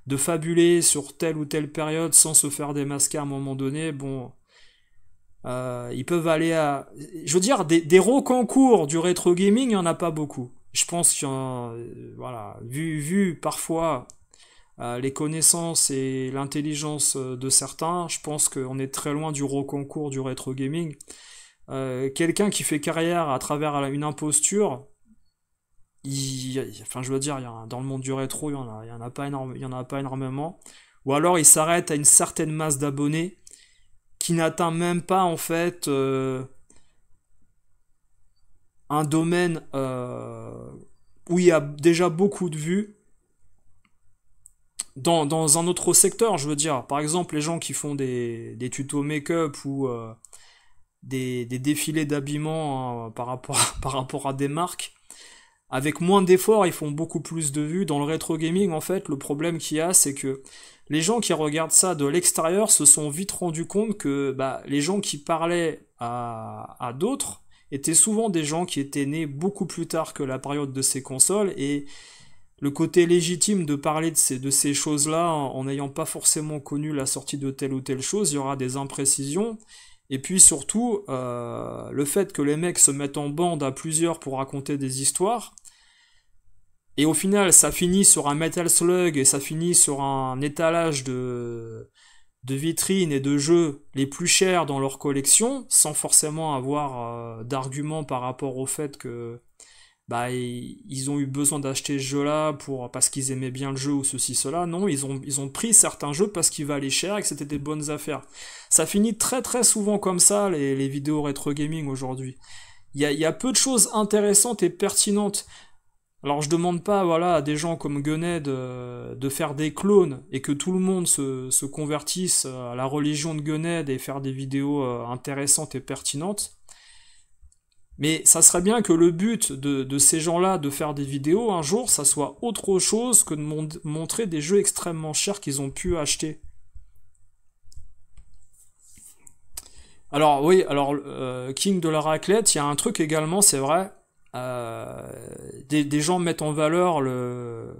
de fabuler sur telle ou telle période sans se faire démasquer à un moment donné, bon, ils peuvent aller à... Je veux dire, des rocancours du rétro gaming, il n'y en a pas beaucoup. Je pense qu'il y en a, voilà, vu parfois les connaissances et l'intelligence de certains, je pense qu'on est très loin du rocancours du rétro gaming. Quelqu'un qui fait carrière à travers une imposture, enfin je veux dire, dans le monde du rétro, il y en a pas énormément. Ou alors il s'arrête à une certaine masse d'abonnés qui n'atteint même pas en fait un domaine où il y a déjà beaucoup de vues dans un autre secteur, je veux dire. Par exemple, les gens qui font des tutos make-up ou des défilés d'habillement par rapport à des marques, avec moins d'efforts, ils font beaucoup plus de vues. Dans le rétro gaming, en fait, le problème qu'il y a, c'est que les gens qui regardent ça de l'extérieur se sont vite rendus compte que les gens qui parlaient à d'autres étaient souvent des gens qui étaient nés beaucoup plus tard que la période de ces consoles, et le côté légitime de parler de ces choses-là en n'ayant pas forcément connu la sortie de telle ou telle chose, il y aura des imprécisions. Et puis surtout, le fait que les mecs se mettent en bande à plusieurs pour raconter des histoires, et au final ça finit sur un Metal Slug et ça finit sur un étalage de vitrines et de jeux les plus chers dans leur collection, sans forcément avoir d'arguments par rapport au fait que ils ont eu besoin d'acheter ce jeu-là parce qu'ils aimaient bien le jeu ou ceci, cela. Non, ils ont pris certains jeux parce qu'ils valaient cher et que c'était des bonnes affaires. Ça finit très très souvent comme ça, les vidéos rétro gaming aujourd'hui. Il y a peu de choses intéressantes et pertinentes. Alors je demande pas à des gens comme Gunhead de faire des clones et que tout le monde se convertisse à la religion de Gunhead et faire des vidéos intéressantes et pertinentes. Mais ça serait bien que le but de ces gens-là de faire des vidéos un jour, ça soit autre chose que de montrer des jeux extrêmement chers qu'ils ont pu acheter. Alors oui, King de la raclette, il y a un truc également, c'est vrai. Des gens mettent en valeur le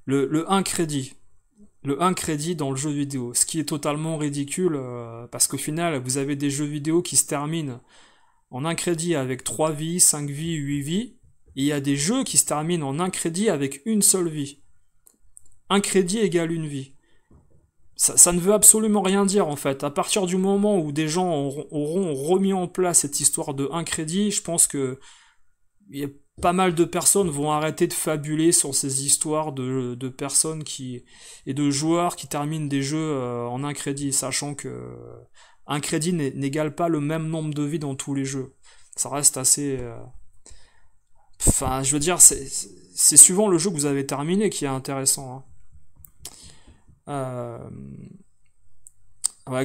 1 crédit. Le 1 crédit dans le jeu vidéo. Ce qui est totalement ridicule, parce qu'au final, vous avez des jeux vidéo qui se terminent en 1 crédit avec 3 vies, 5 vies, 8 vies, et il y a des jeux qui se terminent en 1 crédit avec une seule vie. 1 crédit égale une vie. Ça ne veut absolument rien dire en fait. À partir du moment où des gens auront remis en place cette histoire de 1 crédit, je pense que pas mal de personnes vont arrêter de fabuler sur ces histoires de personnes et de joueurs qui terminent des jeux en 1 crédit, sachant que 1 crédit n'égale pas le même nombre de vies dans tous les jeux. Ça reste assez... Enfin, je veux dire, c'est suivant le jeu que vous avez terminé qui est intéressant. Ouais,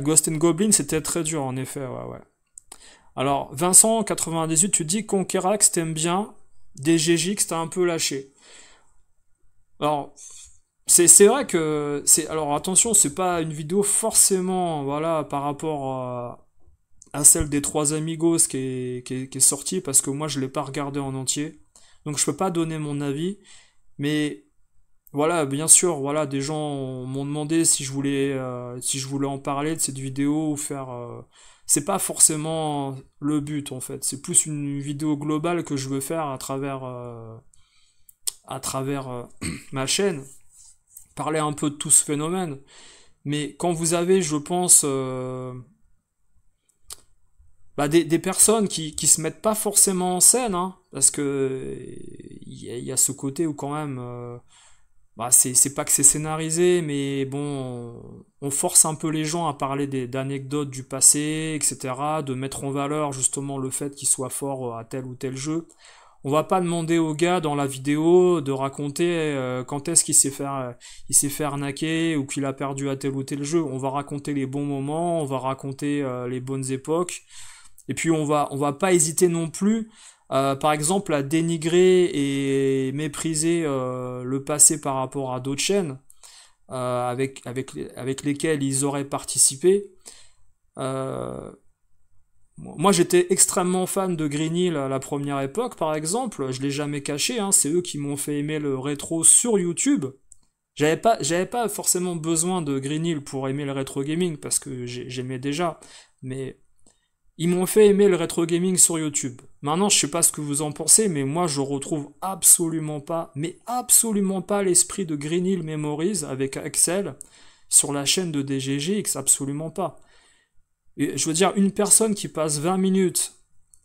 Ghost and Goblin, c'était très dur, en effet, ouais. Alors, Vincent, 98, tu dis Conquerax, t'aimes bien, DGJX, t'as un peu lâché. Alors... C'est vrai que alors attention, c'est pas une vidéo forcément par rapport à celle des 3 Amigos qui est sortie, parce que moi je l'ai pas regardé en entier, donc je peux pas donner mon avis, mais voilà, bien sûr, des gens m'ont demandé si je voulais en parler de cette vidéo ou faire c'est pas forcément le but en fait, c'est plus une vidéo globale que je veux faire à travers ma chaîne, parler un peu de tout ce phénomène. Mais quand vous avez, je pense, des personnes qui se mettent pas forcément en scène, hein, parce que il y a ce côté où quand même, c'est pas que c'est scénarisé, mais bon, on force un peu les gens à parler d'anecdotes du passé, etc., de mettre en valeur justement le fait qu'ils soient forts à tel ou tel jeu. On va pas demander au gars dans la vidéo de raconter quand est-ce il s'est fait arnaquer ou qu'il a perdu à tel ou tel jeu. On va raconter les bons moments, on va raconter les bonnes époques. Et puis on va pas hésiter non plus, par exemple, à dénigrer et mépriser le passé par rapport à d'autres chaînes avec lesquelles ils auraient participé. Moi, j'étais extrêmement fan de Green Hill à la première époque, par exemple. Je l'ai jamais caché, hein. C'est eux qui m'ont fait aimer le rétro sur YouTube. J'avais pas forcément besoin de Green Hill pour aimer le rétro gaming, parce que j'aimais déjà. Mais ils m'ont fait aimer le rétro gaming sur YouTube. Maintenant, je sais pas ce que vous en pensez, mais moi, je retrouve absolument pas, mais absolument pas l'esprit de Green Hill Memories avec Axel sur la chaîne de DGGX, absolument pas. Et je veux dire, une personne qui passe 20 minutes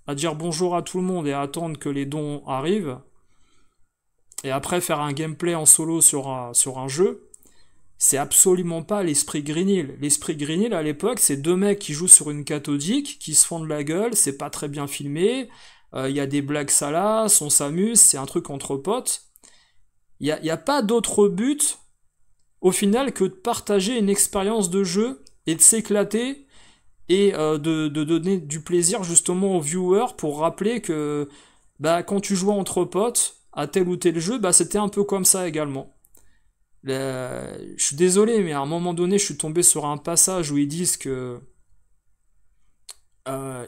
à dire bonjour à tout le monde et à attendre que les dons arrivent, et après faire un gameplay en solo sur un jeu, c'est absolument pas l'esprit Green Hill. L'esprit Green Hill à l'époque, c'est deux mecs qui jouent sur une cathodique, qui se font de la gueule, c'est pas très bien filmé, y a des blagues salaces, on s'amuse, c'est un truc entre potes. Y a pas d'autre but, au final, que de partager une expérience de jeu et de s'éclater et de donner du plaisir justement aux viewers pour rappeler que quand tu jouais entre potes à tel ou tel jeu, c'était un peu comme ça également. Je suis désolé, mais à un moment donné, je suis tombé sur un passage où ils disent que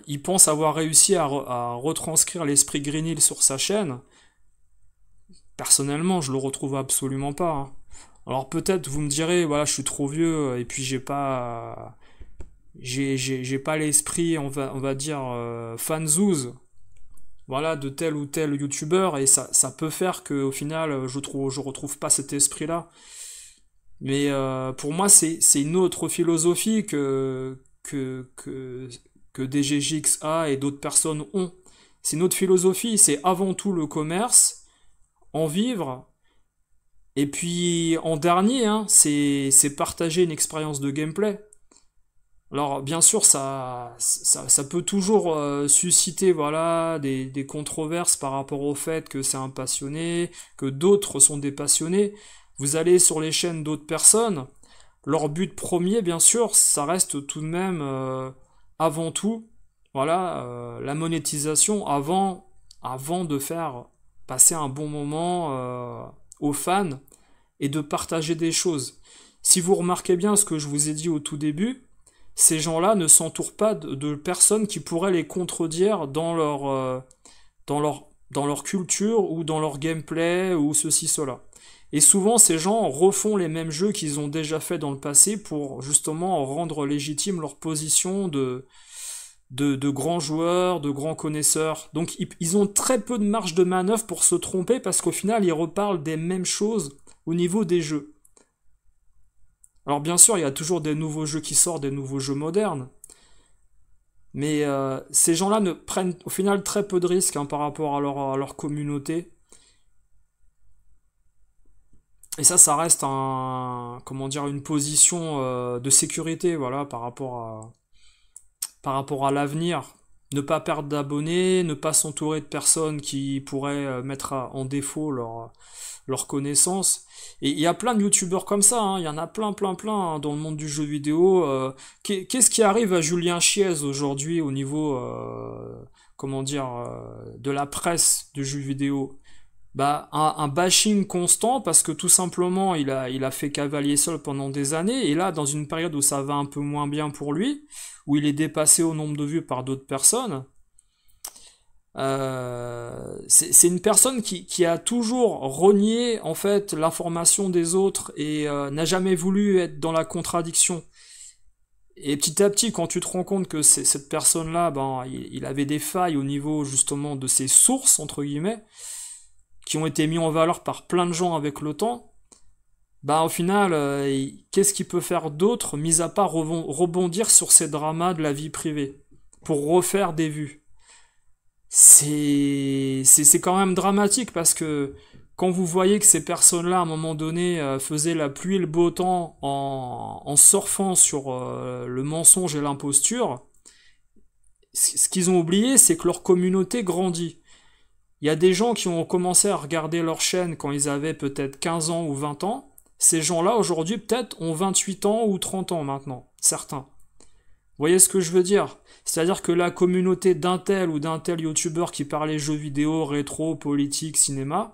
ils pensent avoir réussi à retranscrire l'esprit Green Hill sur sa chaîne. Personnellement, je le retrouve absolument pas, hein. Alors peut-être vous me direz, voilà, je suis trop vieux et puis j'ai pas l'esprit, on va dire, fanzouz, voilà, de tel ou tel youtubeur, et ça peut faire que au final je retrouve pas cet esprit là, mais pour moi c'est une autre philosophie que DGGX a et d'autres personnes ont. C'est une autre philosophie, c'est avant tout le commerce, en vivre, et puis en dernier, hein, c'est partager une expérience de gameplay. Alors bien sûr ça peut toujours susciter, voilà, des controverses par rapport au fait que c'est un passionné, que d'autres sont des passionnés. Vous allez sur les chaînes d'autres personnes, leur but premier bien sûr ça reste tout de même avant tout, voilà, la monétisation avant de faire passer un bon moment aux fans et de partager des choses. Si vous remarquez bien ce que je vous ai dit au tout début, ces gens-là ne s'entourent pas de personnes qui pourraient les contredire dans leur culture ou dans leur gameplay ou ceci, cela. Et souvent, ces gens refont les mêmes jeux qu'ils ont déjà fait dans le passé pour justement rendre légitime leur position de grands joueurs, de grands connaisseurs. Donc ils ont très peu de marge de manœuvre pour se tromper parce qu'au final, ils reparlent des mêmes choses au niveau des jeux. Alors bien sûr, il y a toujours des nouveaux jeux qui sortent, des nouveaux jeux modernes. Mais ces gens-là ne prennent au final très peu de risques, hein, par rapport à leur communauté. Et ça reste une position de sécurité, voilà, par rapport à l'avenir. Ne pas perdre d'abonnés, ne pas s'entourer de personnes qui pourraient mettre en défaut leur connaissance. Et il y a plein de youtubeurs comme ça, hein. Il y en a plein, hein, dans le monde du jeu vidéo. Qu'est-ce qui arrive à Julien Chiez aujourd'hui au niveau, de la presse de jeux vidéo? Un bashing constant parce que tout simplement il a fait cavalier seul pendant des années, et là dans une période où ça va un peu moins bien pour lui, où il est dépassé au nombre de vues par d'autres personnes, c'est une personne qui a toujours renié en fait l'information des autres et n'a jamais voulu être dans la contradiction. Et petit à petit, quand tu te rends compte que cette personne-là, il avait des failles au niveau justement de ses sources entre guillemets, qui ont été mis en valeur par plein de gens avec le temps, au final, qu'est-ce qu'il peut faire d'autre, mis à part rebondir sur ces dramas de la vie privée? pour refaire des vues. C'est quand même dramatique parce que quand vous voyez que ces personnes-là, à un moment donné, faisaient la pluie et le beau temps en surfant sur le mensonge et l'imposture, ce qu'ils ont oublié, c'est que leur communauté grandit. Il y a des gens qui ont commencé à regarder leur chaîne quand ils avaient peut-être 15 ans ou 20 ans. Ces gens-là, aujourd'hui, peut-être ont 28 ans ou 30 ans maintenant, certains. Vous voyez ce que je veux dire? C'est-à-dire que la communauté d'un tel ou d'un tel youtubeur qui parlait jeux vidéo, rétro, politique, cinéma,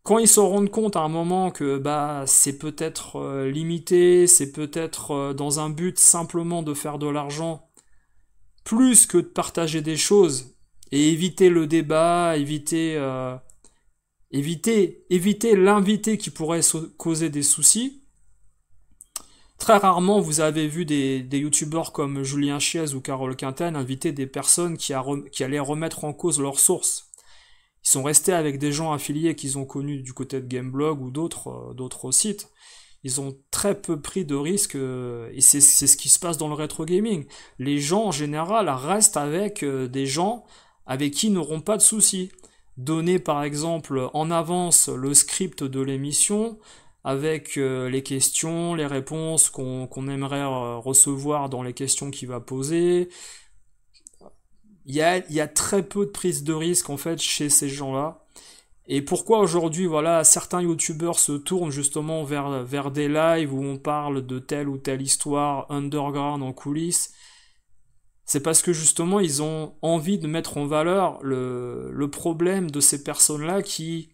quand ils se rendent compte à un moment que bah c'est peut-être limité, c'est peut-être dans un but simplement de faire de l'argent, plus que de partager des choses, et éviter le débat, éviter l'invité qui pourrait causer des soucis. Très rarement, vous avez vu des youtubeurs comme Julien Chiez ou Carole Quinten inviter des personnes qui allaient remettre en cause leurs sources. Ils sont restés avec des gens affiliés qu'ils ont connus du côté de Gameblog ou d'autres sites. Ils ont très peu pris de risques, et c'est ce qui se passe dans le rétro gaming. Les gens, en général, restent avec des gens avec qui ils n'auront pas de soucis. Donner, par exemple, en avance le script de l'émission, avec les questions, les réponses qu'on aimerait recevoir dans les questions qu'il va poser. Il y a très peu de prise de risque en fait chez ces gens-là. Et pourquoi aujourd'hui, voilà, certains youtubeurs se tournent justement vers des lives où on parle de telle ou telle histoire underground en coulisses? C'est parce que justement ils ont envie de mettre en valeur le problème de ces personnes-là qui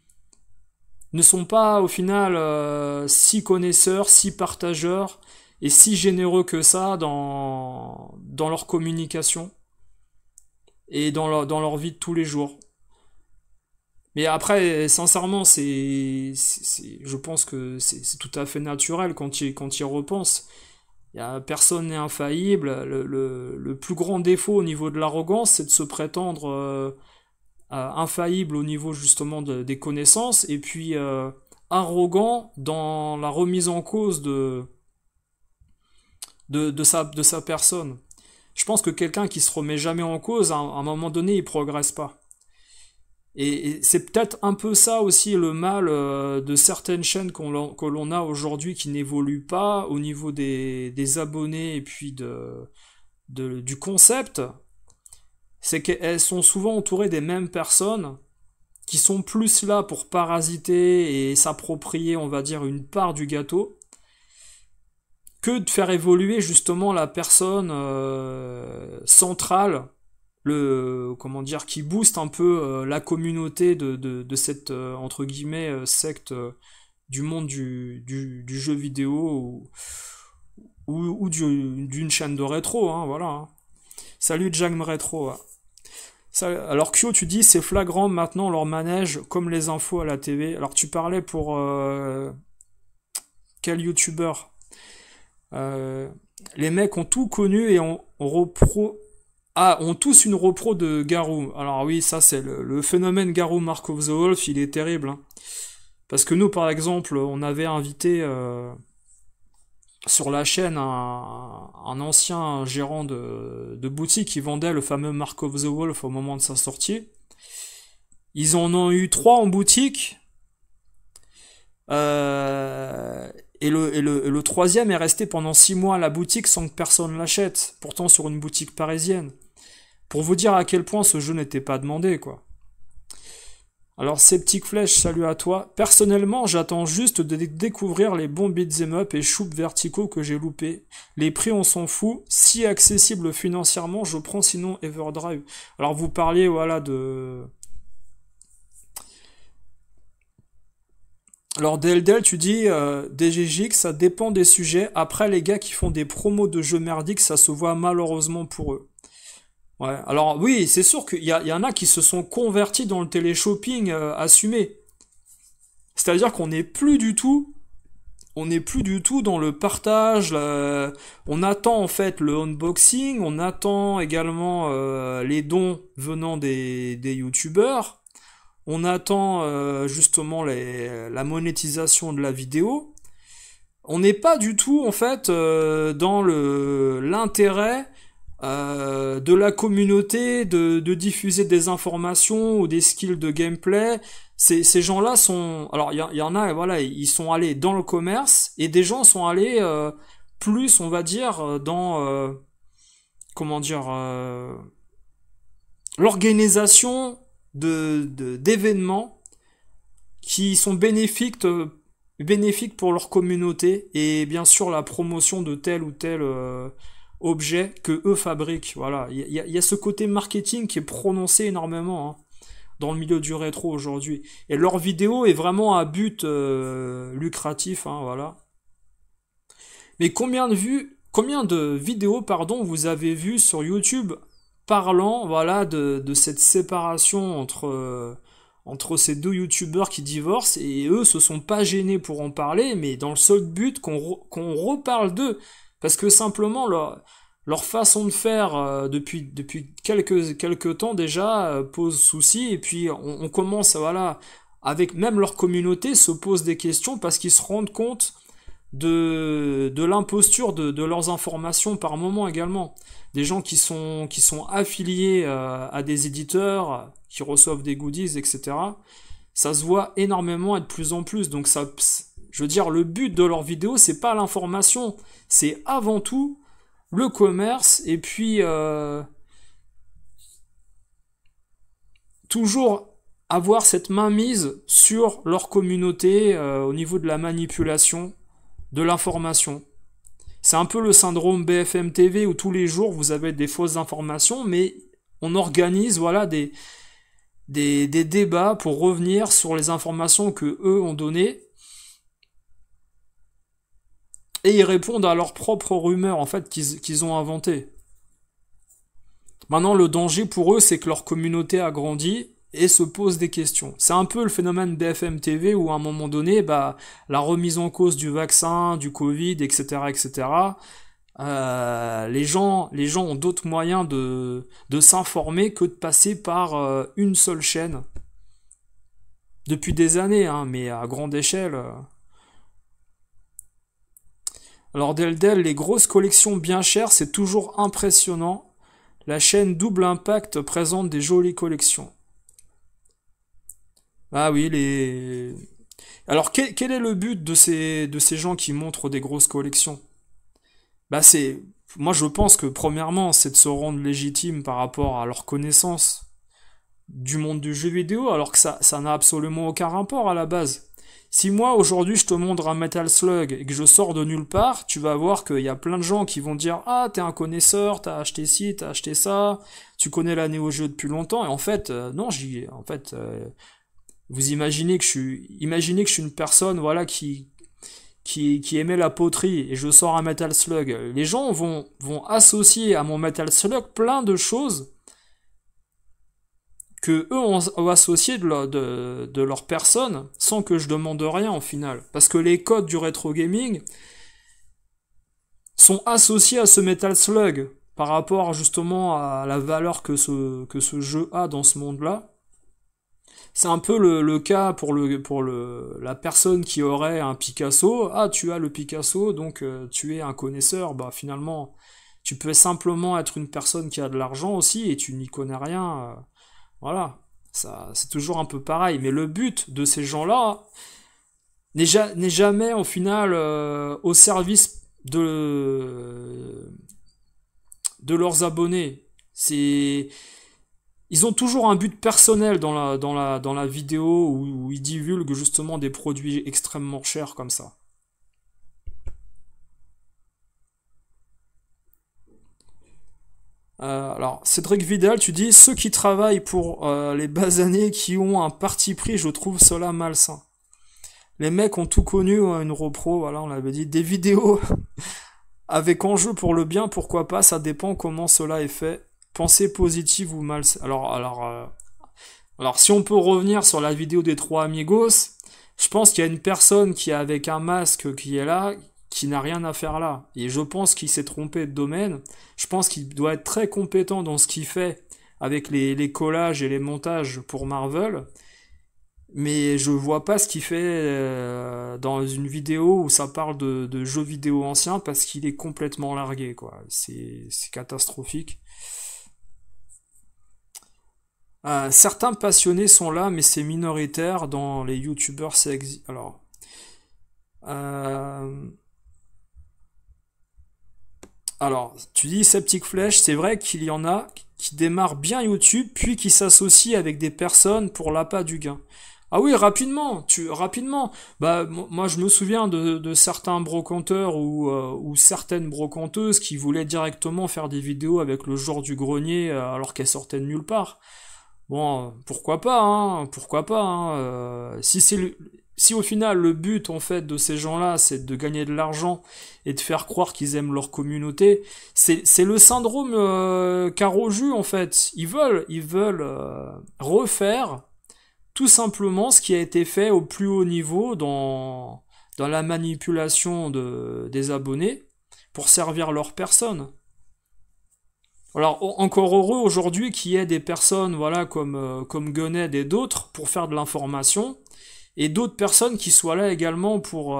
ne sont pas au final si connaisseurs, si partageurs et si généreux que ça dans leur communication et dans leur vie de tous les jours. Mais après, sincèrement, je pense que c'est tout à fait naturel quand il repense. Personne n'est infaillible. Le plus grand défaut au niveau de l'arrogance, c'est de se prétendre infaillible au niveau justement des connaissances, et puis arrogant dans la remise en cause de sa personne. Je pense que quelqu'un qui se remet jamais en cause, à un moment donné, il progresse pas. Et c'est peut-être un peu ça aussi le mal de certaines chaînes que l'on a aujourd'hui qui n'évoluent pas au niveau des abonnés et puis du concept. C'est qu'elles sont souvent entourées des mêmes personnes qui sont plus là pour parasiter et s'approprier, on va dire, une part du gâteau, que de faire évoluer justement la personne centrale, qui booste un peu la communauté de cette entre guillemets secte du monde du jeu vidéo ou d'une chaîne de rétro, hein, voilà. Hein. Salut Jam Retro. Hein. Alors Kyo, tu dis c'est flagrant maintenant leur manège comme les infos à la TV. Alors tu parlais pour quel youtubeur? Les mecs ont tout connu et ont tous une repro de Garou. Alors oui, ça c'est le phénomène Garou Mark of the Wolf, il est terrible. Hein. Parce que nous, par exemple, on avait invité sur la chaîne un ancien gérant de boutique qui vendait le fameux Mark of the Wolf au moment de sa sortie. Ils en ont eu 3 en boutique. Et le troisième est resté pendant 6 mois à la boutique sans que personne l'achète. Pourtant sur une boutique parisienne. Pour vous dire à quel point ce jeu n'était pas demandé, quoi. Alors, Sceptic Flèche, salut à toi. Personnellement, j'attends juste de découvrir les bons beat'em up et shoots verticaux que j'ai loupés. Les prix, on s'en fout. Si accessible financièrement, je prends, sinon Everdrive. Alors, vous parliez, voilà, de... Alors, DLDL, tu dis, DGJX, ça dépend des sujets. Après, les gars qui font des promos de jeux merdiques, ça se voit malheureusement pour eux. Ouais, alors oui, c'est sûr qu'il y en a qui se sont convertis dans le télé-shopping assumé. C'est-à-dire qu'on n'est plus du tout dans le partage. On attend en fait le unboxing, on attend également les dons venant des youtubeurs, on attend justement la monétisation de la vidéo. On n'est pas du tout en fait dans l'intérêt de la communauté, de diffuser des informations ou des skills de gameplay. Ces gens-là sont... Alors, il y en a, voilà, ils sont allés dans le commerce, et des gens sont allés plus, on va dire, dans... comment dire... l'organisation d'événements qui sont bénéfiques pour leur communauté, et bien sûr la promotion de tel ou tel objet que eux fabriquent. Voilà, il y a ce côté marketing qui est prononcé énormément, hein, dans le milieu du rétro aujourd'hui. Et leur vidéo est vraiment à but lucratif, hein, voilà. Mais combien de vidéos, pardon, vous avez vu sur YouTube parlant, voilà, de cette séparation entre ces deux youtubeurs qui divorcent, et eux se sont pas gênés pour en parler, mais dans le seul but qu'on reparle d'eux, parce que simplement leur façon de faire depuis quelques temps déjà pose souci, et puis on commence, voilà, avec même leur communauté se pose des questions parce qu'ils se rendent compte de l'imposture de leurs informations par moment également. Des gens qui sont affiliés à des éditeurs, qui reçoivent des goodies, etc. Ça se voit énormément et de plus en plus. Donc ça, je veux dire, le but de leur vidéo, c'est pas l'information, c'est avant tout le commerce, et puis toujours avoir cette mainmise sur leur communauté au niveau de la manipulation de l'information. C'est un peu le syndrome BFM TV où tous les jours vous avez des fausses informations, mais on organise, voilà, des débats pour revenir sur les informations que eux ont données, et ils répondent à leurs propres rumeurs, en fait, qu'ils ont inventées. Maintenant, le danger pour eux, c'est que leur communauté a grandi et se pose des questions. C'est un peu le phénomène BFM TV où à un moment donné, la remise en cause du vaccin, du Covid, etc., etc., les gens ont d'autres moyens de s'informer que de passer par une seule chaîne. Depuis des années, hein, mais à grande échelle. Alors Deldel, les grosses collections bien chères, c'est toujours impressionnant. La chaîne Double Impact présente des jolies collections. Ah oui, Alors quel est le but de ces gens qui montrent des grosses collections? Moi je pense que premièrement, c'est de se rendre légitime par rapport à leur connaissance du monde du jeu vidéo, alors que ça n'a absolument aucun rapport à la base. Si moi, aujourd'hui, je te montre un Metal Slug et que je sors de nulle part, tu vas voir qu'il y a plein de gens qui vont dire « Ah, t'es un connaisseur, t'as acheté ci, t'as acheté ça, tu connais la Neo Geo depuis longtemps. » Et en fait, non, vous imaginez que je suis une personne, voilà, qui aimait la poterie, et je sors un Metal Slug. Les gens vont associer à mon Metal Slug plein de choses que eux ont associé de leur personne, sans que je demande rien au final. Parce que les codes du rétro gaming sont associés à ce Metal Slug, par rapport justement à la valeur que ce jeu a dans ce monde-là. C'est un peu le cas pour la personne qui aurait un Picasso. Ah, tu as le Picasso, donc tu es un connaisseur. Finalement, tu peux simplement être une personne qui a de l'argent aussi, et tu n'y connais rien. Voilà, ça, c'est toujours un peu pareil. Mais le but de ces gens-là n'est jamais, au final, au service de leurs abonnés. Ils ont toujours un but personnel dans la vidéo où ils divulguent justement des produits extrêmement chers comme ça. Alors, Cédric Vidal, tu dis, ceux qui travaillent pour les basanés qui ont un parti pris, je trouve cela malsain. Les mecs ont tout connu, une repro, voilà, on l'avait dit, des vidéos avec enjeu pour le bien, pourquoi pas, ça dépend comment cela est fait. Pensée positive ou malsaine. Alors, si on peut revenir sur la vidéo des trois amigos, je pense qu'il y a une personne qui est avec un masque qui est là, qui n'a rien à faire là. Et je pense qu'il s'est trompé de domaine. Je pense qu'il doit être très compétent dans ce qu'il fait avec les collages et les montages pour Marvel. mais je vois pas ce qu'il fait dans une vidéo où ça parle de jeux vidéo anciens parce qu'il est complètement largué, quoi. C'est catastrophique. Certains passionnés sont là, mais c'est minoritaire. Dans les youtubeurs, c'est alors. euh, Alors, tu dis Septic Flèche, c'est vrai qu'il y en a qui démarrent bien YouTube, puis qui s'associent avec des personnes pour l'appât du gain. Ah oui, rapidement. Bah, moi, je me souviens de certains brocanteurs ou certaines brocanteuses qui voulaient directement faire des vidéos avec le genre du grenier alors qu'elles sortaient de nulle part. Bon, pourquoi pas, hein, si au final le but en fait de ces gens-là c'est de gagner de l'argent et de faire croire qu'ils aiment leur communauté, c'est le syndrome Caro-Jus en fait. Ils veulent refaire tout simplement ce qui a été fait au plus haut niveau dans la manipulation des abonnés pour servir leur personne. Alors encore heureux aujourd'hui qu'il y ait des personnes voilà comme Gunhead et d'autres pour faire de l'information et d'autres personnes qui soient là également pour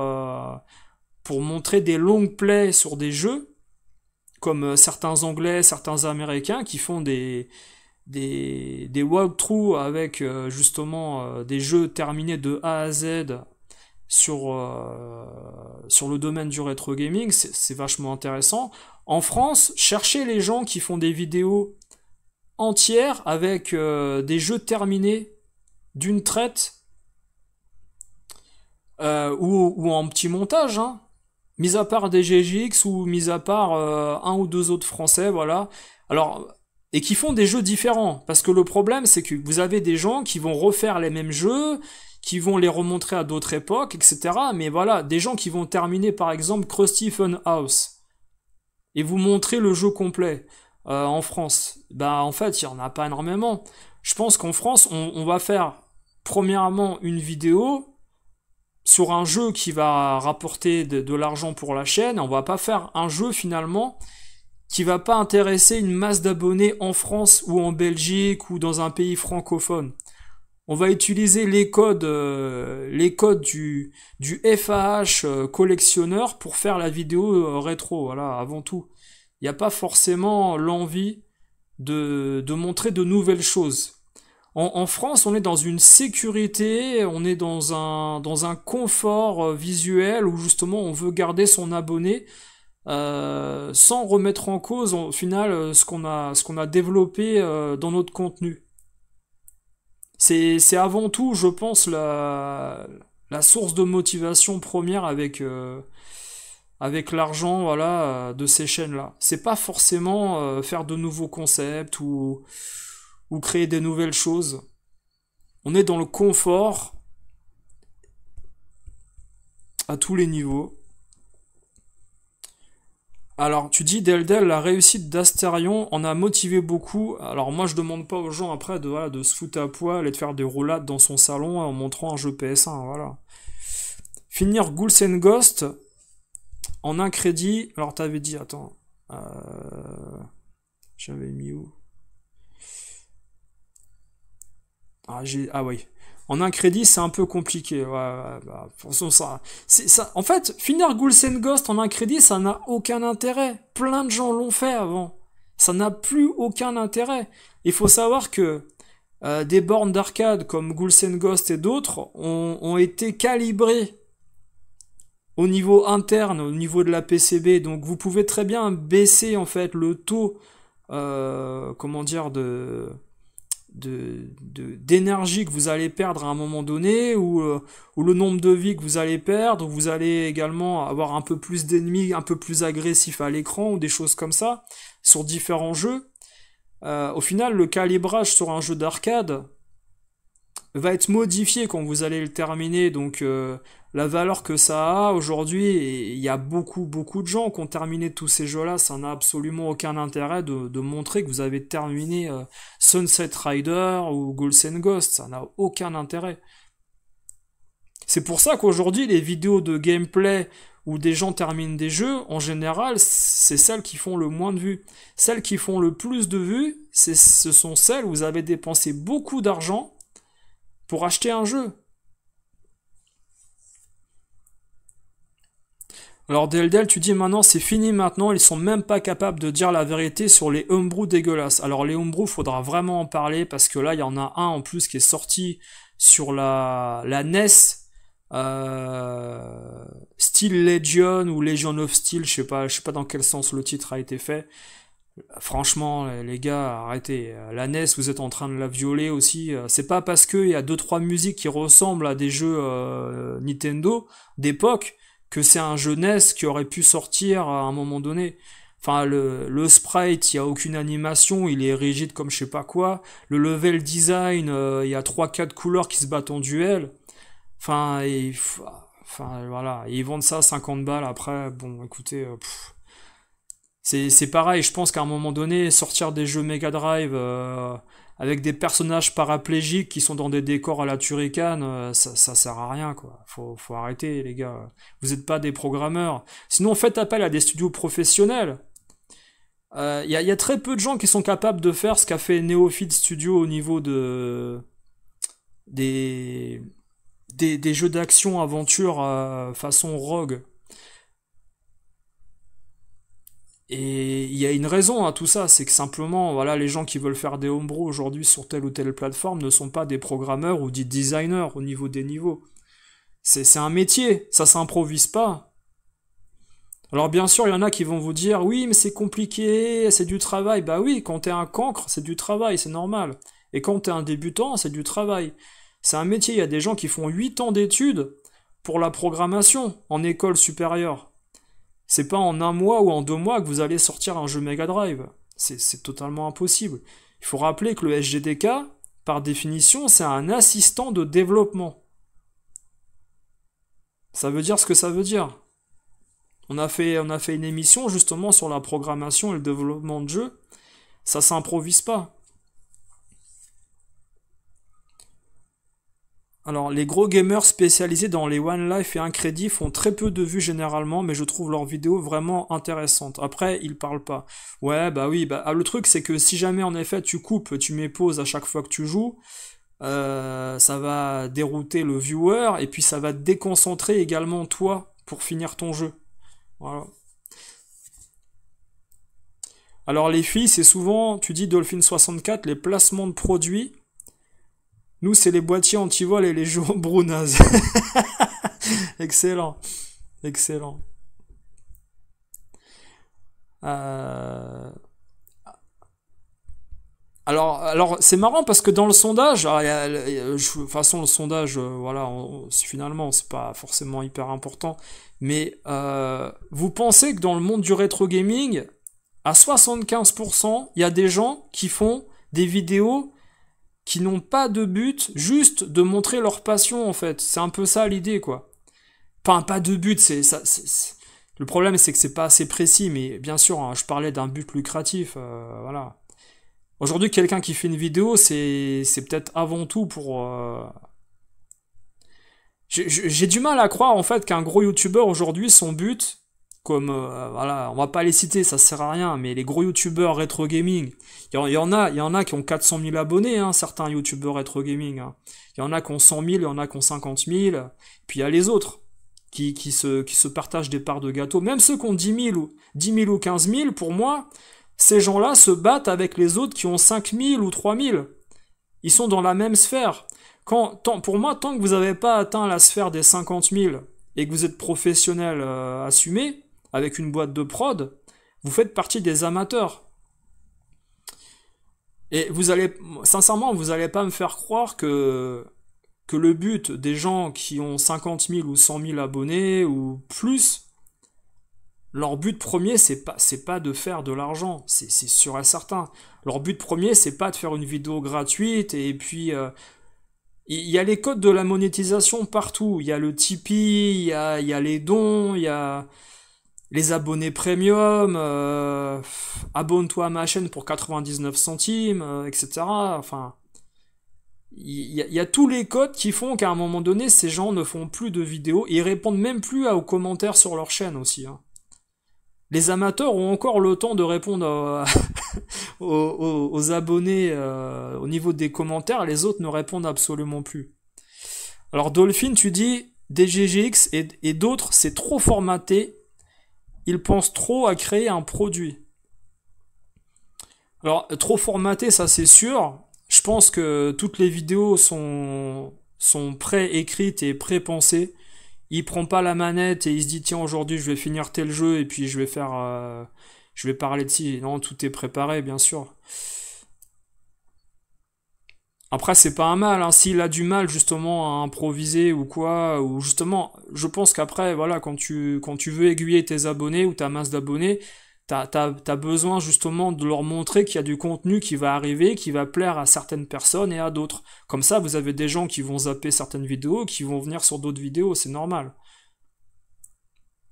montrer des long plays sur des jeux comme certains Anglais, certains Américains qui font des walkthroughs avec justement des jeux terminés de A à Z sur le domaine du rétro gaming, c'est vachement intéressant. En France, cherchez les gens qui font des vidéos entières avec des jeux terminés d'une traite ou en petit montage, hein. Mis à part des GGX ou mis à part un ou deux autres français, voilà. Alors, et qui font des jeux différents. Parce que le problème, c'est que vous avez des gens qui vont refaire les mêmes jeux, qui vont les remontrer à d'autres époques, etc. Mais voilà, des gens qui vont terminer par exemple Krusty Funhouse et vous montrer le jeu complet en France. Bah en fait, il y en a pas énormément. Je pense qu'en France, on va faire premièrement une vidéo sur un jeu qui va rapporter de l'argent pour la chaîne. On va pas faire un jeu finalement qui va pas intéresser une masse d'abonnés en France ou en Belgique ou dans un pays francophone. On va utiliser les codes du FAH collectionneur pour faire la vidéo rétro, voilà, avant tout. Il n'y a pas forcément l'envie de montrer de nouvelles choses. En France, on est dans une sécurité, on est dans un confort visuel où justement on veut garder son abonné sans remettre en cause au final ce qu'on a développé dans notre contenu. C'est avant tout, je pense, la source de motivation première avec l'argent, voilà, de ces chaînes-là. C'est pas forcément faire de nouveaux concepts ou créer des nouvelles choses. On est dans le confort à tous les niveaux. Alors, tu dis, Deldel, la réussite d'Astérion en a motivé beaucoup. Alors, moi, je demande pas aux gens après de se foutre à poil et de faire des roulades dans son salon en montrant un jeu PS1, voilà. Finir Ghouls and Ghosts en un crédit. Alors, t'avais dit, attends. J'avais mis où? Ah oui. En un crédit, c'est un peu compliqué. Bah, ça. En fait, finir Ghouls and Ghosts en un crédit, ça n'a aucun intérêt. Plein de gens l'ont fait avant. Ça n'a plus aucun intérêt. Il faut savoir que des bornes d'arcade comme Ghouls and Ghosts et d'autres ont été calibrées au niveau interne, au niveau de la PCB. Donc vous pouvez très bien baisser en fait le taux, d'énergie que vous allez perdre à un moment donné, ou le nombre de vies que vous allez perdre, ou vous allez également avoir un peu plus d'ennemis, un peu plus agressifs à l'écran, ou des choses comme ça, sur différents jeux. Au final, le calibrage sur un jeu d'arcade va être modifié quand vous allez le terminer, donc la valeur que ça a aujourd'hui, il y a beaucoup de gens qui ont terminé tous ces jeux-là, ça n'a absolument aucun intérêt de montrer que vous avez terminé Sunset Rider ou Ghouls and Ghosts, ça n'a aucun intérêt. C'est pour ça qu'aujourd'hui, les vidéos de gameplay où des gens terminent des jeux, en général, c'est celles qui font le moins de vues. Celles qui font le plus de vues, ce sont celles où vous avez dépensé beaucoup d'argent pour acheter un jeu. Alors Deldel, tu dis maintenant c'est fini maintenant, ils sont même pas capables de dire la vérité sur les homebrew dégueulasses. Alors les homebrew, faudra vraiment en parler parce que là il y en a un en plus qui est sorti sur la NES, Steel Legion ou Legion of Steel, je sais pas dans quel sens le titre a été fait. Franchement, les gars, arrêtez. La NES, vous êtes en train de la violer aussi. C'est pas parce qu'il y a 2-3 musiques qui ressemblent à des jeux Nintendo d'époque que c'est un jeu NES qui aurait pu sortir à un moment donné. Enfin, le sprite, il y a aucune animation, il est rigide comme je sais pas quoi. Le level design, il y a 3-4 couleurs qui se battent en duel. Enfin, voilà. Et ils vendent ça à 50 balles après. Bon, écoutez, c'est pareil, je pense qu'à un moment donné, sortir des jeux Mega Drive avec des personnages paraplégiques qui sont dans des décors à la Turrican, ça sert à rien, quoi. Faut arrêter, les gars. Vous n'êtes pas des programmeurs. Sinon, faites appel à des studios professionnels. Y a très peu de gens qui sont capables de faire ce qu'a fait Neophyte Studio au niveau des jeux d'action aventure façon Rogue. Et il y a une raison à tout ça, c'est que simplement, voilà, les gens qui veulent faire des homebrew aujourd'hui sur telle ou telle plateforme ne sont pas des programmeurs ou des designers au niveau des niveaux. C'est un métier, ça s'improvise pas. Alors bien sûr, il y en a qui vont vous dire, oui, mais c'est compliqué, c'est du travail. Bah oui, quand t'es un cancre, c'est du travail, c'est normal. Et quand t'es un débutant, c'est du travail. C'est un métier, il y a des gens qui font 8 ans d'études pour la programmation en école supérieure. C'est pas en 1 mois ou en 2 mois que vous allez sortir un jeu Mega Drive. C'est totalement impossible. Il faut rappeler que le SGDK, par définition, c'est un assistant de développement. Ça veut dire ce que ça veut dire. On a fait une émission justement sur la programmation et le développement de jeux. Ça s'improvise pas. Alors, les gros gamers spécialisés dans les One Life et Incredi font très peu de vues généralement, mais je trouve leurs vidéos vraiment intéressantes. Après, ils parlent pas. Ouais, bah oui, le truc c'est que si jamais en effet tu coupes, tu mets pause à chaque fois que tu joues, ça va dérouter le viewer, et puis ça va te déconcentrer également toi pour finir ton jeu. Voilà. Alors les filles, c'est souvent, tu dis Dolphin64, les placements de produits. Nous, c'est les boîtiers anti-vol et les jeux brounazes. Excellent. Excellent. Alors c'est marrant parce que dans le sondage, de toute façon, le sondage, voilà, finalement, c'est pas forcément hyper important, mais vous pensez que dans le monde du rétro gaming, à 75%, il y a des gens qui font des vidéos qui n'ont pas de but, juste de montrer leur passion, en fait. C'est un peu ça l'idée, quoi. Enfin, pas de but, le problème, c'est que c'est pas assez précis, mais bien sûr, hein, je parlais d'un but lucratif, voilà. Aujourd'hui, quelqu'un qui fait une vidéo, c'est peut-être avant tout pour... J'ai du mal à croire, en fait, qu'un gros youtubeur, aujourd'hui, son but... Comme, voilà, on va pas les citer, ça sert à rien, mais les gros youtubeurs rétro gaming, il y en a qui ont 400 000 abonnés, hein, certains youtubeurs rétro gaming, hein. Il y en a qui ont 100 000, il y en a qui ont 50 000, puis il y a les autres, qui se partagent des parts de gâteau, même ceux qui ont 10 000 ou 15 000, pour moi, ces gens-là se battent avec les autres qui ont 5 000 ou 3 000. Ils sont dans la même sphère. Pour moi, tant que vous n'avez pas atteint la sphère des 50 000, et que vous êtes professionnel assumé, avec une boîte de prod, vous faites partie des amateurs. Et sincèrement, vous allez pas me faire croire que le but des gens qui ont 50 000 ou 100 000 abonnés ou plus, leur but premier, c'est pas de faire de l'argent, c'est sûr et certain. Leur but premier, c'est pas de faire une vidéo gratuite, et puis... il y a les codes de la monétisation partout. Il y a le Tipeee, il y a les dons, il y a... les abonnés premium, abonne-toi à ma chaîne pour 99 centimes, etc. Enfin, il y a tous les codes qui font qu'à un moment donné, ces gens ne font plus de vidéos et ils répondent même plus aux commentaires sur leur chaîne aussi, hein. Les amateurs ont encore le temps de répondre aux abonnés au niveau des commentaires, les autres ne répondent absolument plus. Alors Dolphin, tu dis DGGX et d'autres, c'est trop formaté. ils pensent trop à créer un produit. Alors, trop formaté, ça c'est sûr. Je pense que toutes les vidéos sont pré-écrites et pré-pensées. Il prend pas la manette et il se dit tiens aujourd'hui je vais finir tel jeu et puis je vais parler de ci. Non, tout est préparé bien sûr. Après c'est pas un mal, hein. S'il a du mal justement à improviser ou quoi, ou justement, je pense qu'après voilà quand tu veux aiguiller tes abonnés ou ta masse d'abonnés, t'as besoin justement de leur montrer qu'il y a du contenu qui va arriver, qui va plaire à certaines personnes et à d'autres. Comme ça, vous avez des gens qui vont zapper certaines vidéos, qui vont venir sur d'autres vidéos, c'est normal.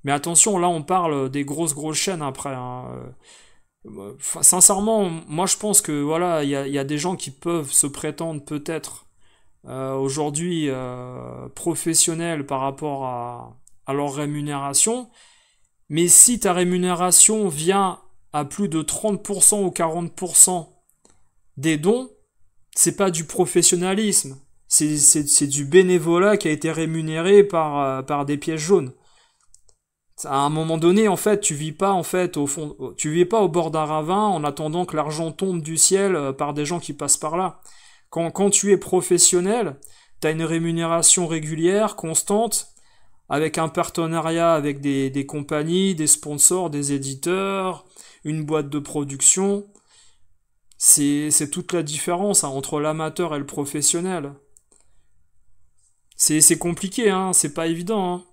Mais attention, là on parle des grosses chaînes après, hein. Sincèrement, moi je pense que voilà, il y a des gens qui peuvent se prétendre peut-être aujourd'hui professionnels par rapport à leur rémunération. Mais si ta rémunération vient à plus de 30% ou 40% des dons, c'est pas du professionnalisme. C'est du bénévolat qui a été rémunéré par des pièces jaunes. À un moment donné, en fait, tu vis pas au bord d'un ravin en attendant que l'argent tombe du ciel par des gens qui passent par là. Quand tu es professionnel, t'as une rémunération régulière, constante, avec un partenariat avec des compagnies, des sponsors, des éditeurs, une boîte de production. C'est toute la différence hein, entre l'amateur et le professionnel. C'est compliqué, hein, c'est pas évident. Hein.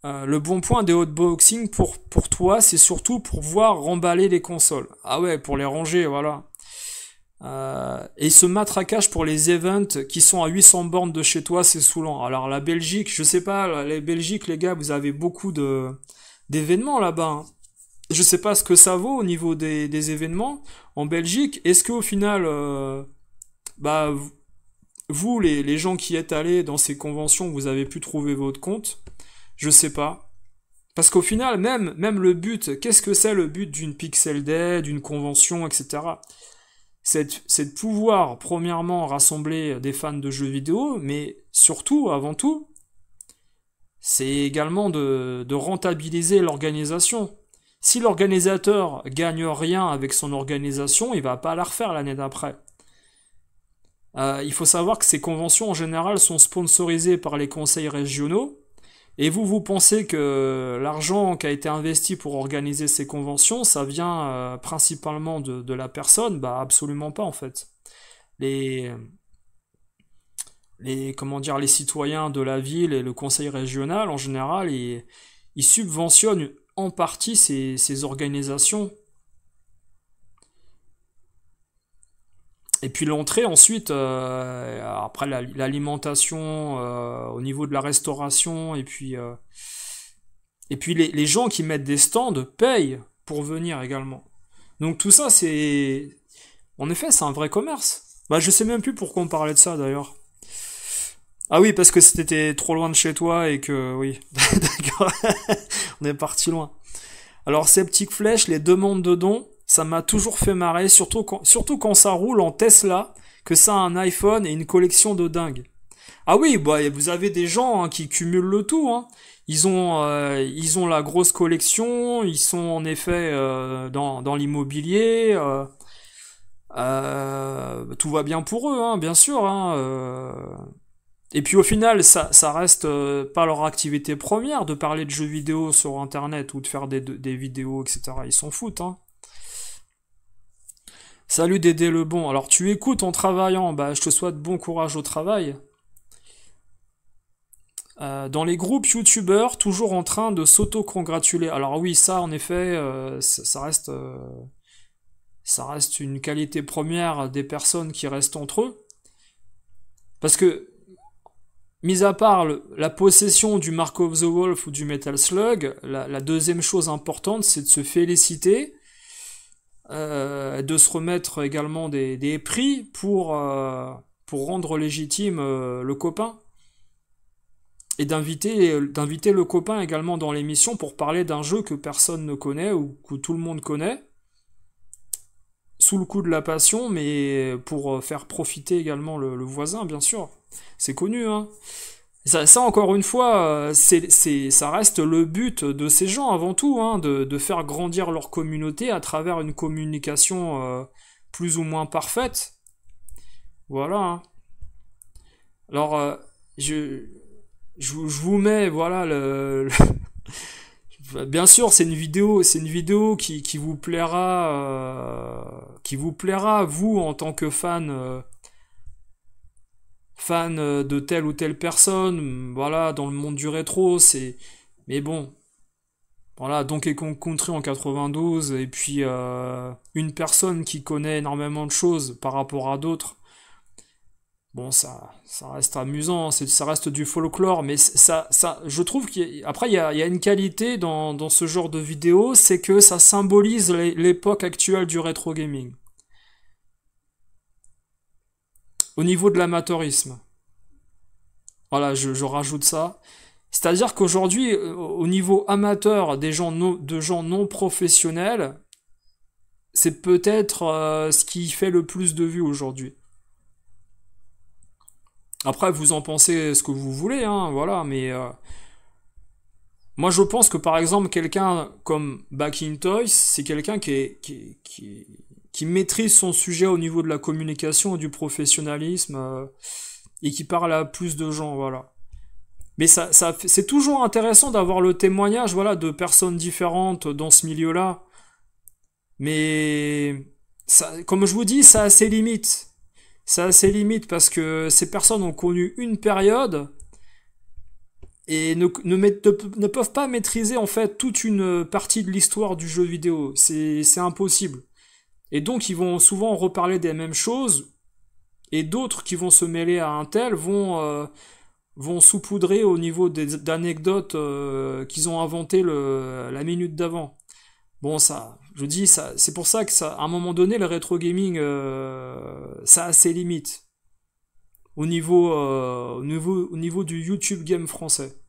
Le bon point des hotboxing pour toi, c'est surtout pour voir remballer les consoles. Ah ouais, pour les ranger, voilà. Et ce matraquage pour les events qui sont à 800 bornes de chez toi, c'est saoulant. Alors la Belgique, je sais pas, les Belgiques, les gars, vous avez beaucoup d'événements là-bas. Hein. Je sais pas ce que ça vaut au niveau des événements en Belgique. Est-ce qu'au final, bah vous, les gens qui êtes allés dans ces conventions, vous avez pu trouver votre compte? Je sais pas. Parce qu'au final, même le but, qu'est-ce que c'est le but d'une Pixel Day, d'une convention, etc. C'est de pouvoir, premièrement, rassembler des fans de jeux vidéo, mais surtout, avant tout, c'est également de rentabiliser l'organisation. Si l'organisateur gagne rien avec son organisation, il va pas la refaire l'année d'après. Il faut savoir que ces conventions, en général, sont sponsorisées par les conseils régionaux, et vous pensez que l'argent qui a été investi pour organiser ces conventions, ça vient principalement de la personne? Bah absolument pas en fait. Les les citoyens de la ville et le conseil régional en général, ils subventionnent en partie ces organisations. Et puis l'entrée ensuite, après l'alimentation, au niveau de la restauration, et puis les gens qui mettent des stands payent pour venir également. Donc tout ça, en effet, c'est un vrai commerce. Bah je sais même plus pourquoi on parlait de ça d'ailleurs. Ah oui, parce que c'était trop loin de chez toi et que... Oui, d'accord, on est parti loin. Alors ces petites flèches, les demandes de dons, ça m'a toujours fait marrer, surtout quand ça roule en Tesla, que ça a un iPhone et une collection de dingue. Ah oui, bah vous avez des gens hein, qui cumulent le tout. Hein. Ils ont la grosse collection, ils sont en effet dans l'immobilier. Tout va bien pour eux, hein, bien sûr. Hein, Et puis au final, ça reste pas leur activité première de parler de jeux vidéo sur Internet ou de faire des vidéos, etc. Ils s'en foutent. Hein. Salut Dédé le bon. Alors tu écoutes en travaillant, bah je te souhaite bon courage au travail. Dans les groupes youtubeurs, toujours en train de s'auto-congratuler. Alors oui, ça en effet, ça reste une qualité première des personnes qui restent entre eux. Parce que, mis à part la possession du Mark of the Wolf ou du Metal Slug, la deuxième chose importante, c'est de se féliciter, de se remettre également des prix pour rendre légitime le copain. Et d'inviter le copain également dans l'émission pour parler d'un jeu que personne ne connaît ou que tout le monde connaît, sous le coup de la passion, mais pour faire profiter également le voisin, bien sûr. C'est connu, hein. Ça encore une fois, ça reste le but de ces gens avant tout, hein, de faire grandir leur communauté à travers une communication plus ou moins parfaite. Voilà, hein. Alors, je vous mets, voilà, bien sûr, c'est une vidéo qui vous plaira, vous, en tant que fan de telle ou telle personne, voilà, dans le monde du rétro, mais bon, voilà, Donkey Kong Country en 92, et puis une personne qui connaît énormément de choses par rapport à d'autres, bon, ça reste amusant, ça reste du folklore, mais je trouve qu'après, il y a une qualité dans ce genre de vidéo, c'est que ça symbolise l'époque actuelle du rétro gaming. Au niveau de l'amateurisme. Voilà, je rajoute ça. C'est-à-dire qu'aujourd'hui, au niveau amateur de gens non professionnels, c'est peut-être ce qui fait le plus de vues aujourd'hui. Après, vous en pensez ce que vous voulez, hein, voilà, mais moi je pense que par exemple, quelqu'un comme Back in Toys, c'est quelqu'un qui maîtrise son sujet au niveau de la communication et du professionnalisme et qui parle à plus de gens, voilà. Mais c'est toujours intéressant d'avoir le témoignage, voilà, de personnes différentes dans ce milieu-là. Mais comme je vous dis, ça a ses limites. Ça a ses limites parce que ces personnes ont connu une période et ne peuvent pas maîtriser en fait toute une partie de l'histoire du jeu vidéo. C'est impossible. Et donc ils vont souvent reparler des mêmes choses et d'autres qui vont se mêler à un tel vont saupoudrer au niveau d'anecdotes qu'ils ont inventées la minute d'avant. Bon, je dis, c'est pour ça que à un moment donné, le rétro gaming, ça a ses limites. Au niveau du YouTube game français.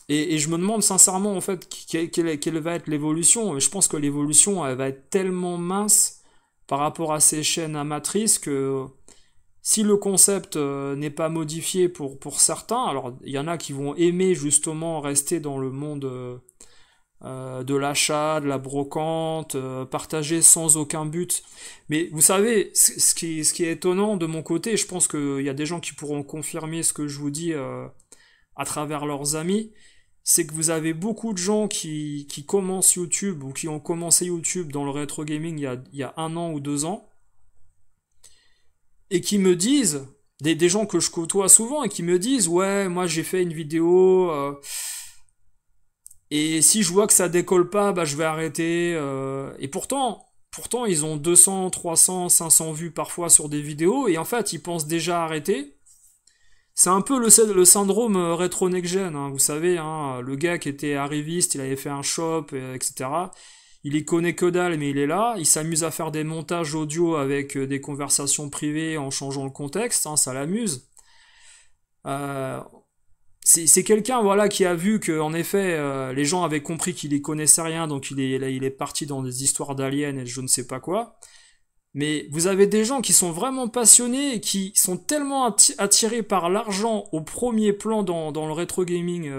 Et je me demande sincèrement, en fait, quelle va être l'évolution. Je pense que l'évolution, elle va être tellement mince par rapport à ces chaînes amatrices que si le concept n'est pas modifié pour certains, alors il y en a qui vont aimer justement rester dans le monde de l'achat, de la brocante, partager sans aucun but. Mais vous savez, ce qui est étonnant de mon côté, je pense qu'il y a des gens qui pourront confirmer ce que je vous dis à travers leurs amis, c'est que vous avez beaucoup de gens qui commencent YouTube ou qui ont commencé YouTube dans le rétro gaming il y a 1 an ou 2 ans, et qui me disent, des gens que je côtoie souvent, et qui me disent, ouais, moi j'ai fait une vidéo, et si je vois que ça décolle pas, bah je vais arrêter. Et pourtant, ils ont 200, 300, 500 vues parfois sur des vidéos, et en fait, ils pensent déjà arrêter. C'est un peu le syndrome rétro next-gen, hein, vous savez, hein, le gars qui était arriviste, il avait fait un shop, etc. Il y connaît que dalle, mais il est là. Il s'amuse à faire des montages audio avec des conversations privées en changeant le contexte, hein, ça l'amuse. C'est quelqu'un, voilà, qui a vu que, en effet, les gens avaient compris qu'il y connaissait rien, donc il est parti dans des histoires d'aliens et je ne sais pas quoi. Mais vous avez des gens qui sont vraiment passionnés et qui sont tellement attirés par l'argent au premier plan dans le rétro gaming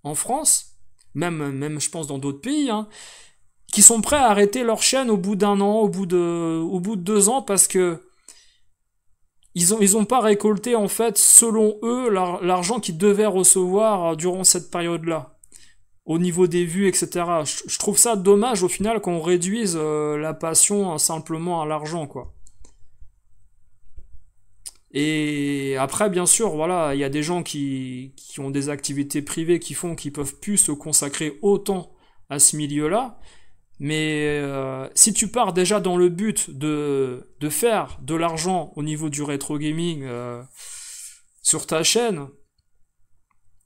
en France, même je pense dans d'autres pays, hein, qui sont prêts à arrêter leur chaîne au bout d'1 an, au bout de 2 ans, parce que ils ont pas récolté, en fait, selon eux, l'argent qu'ils devaient recevoir durant cette période-là, au niveau des vues, etc. Je trouve ça dommage, au final, qu'on réduise la passion simplement à l'argent, quoi. Et après, bien sûr, voilà, il y a des gens qui ont des activités privées qui peuvent plus se consacrer autant à ce milieu-là. Mais si tu pars déjà dans le but de faire de l'argent au niveau du rétro gaming sur ta chaîne,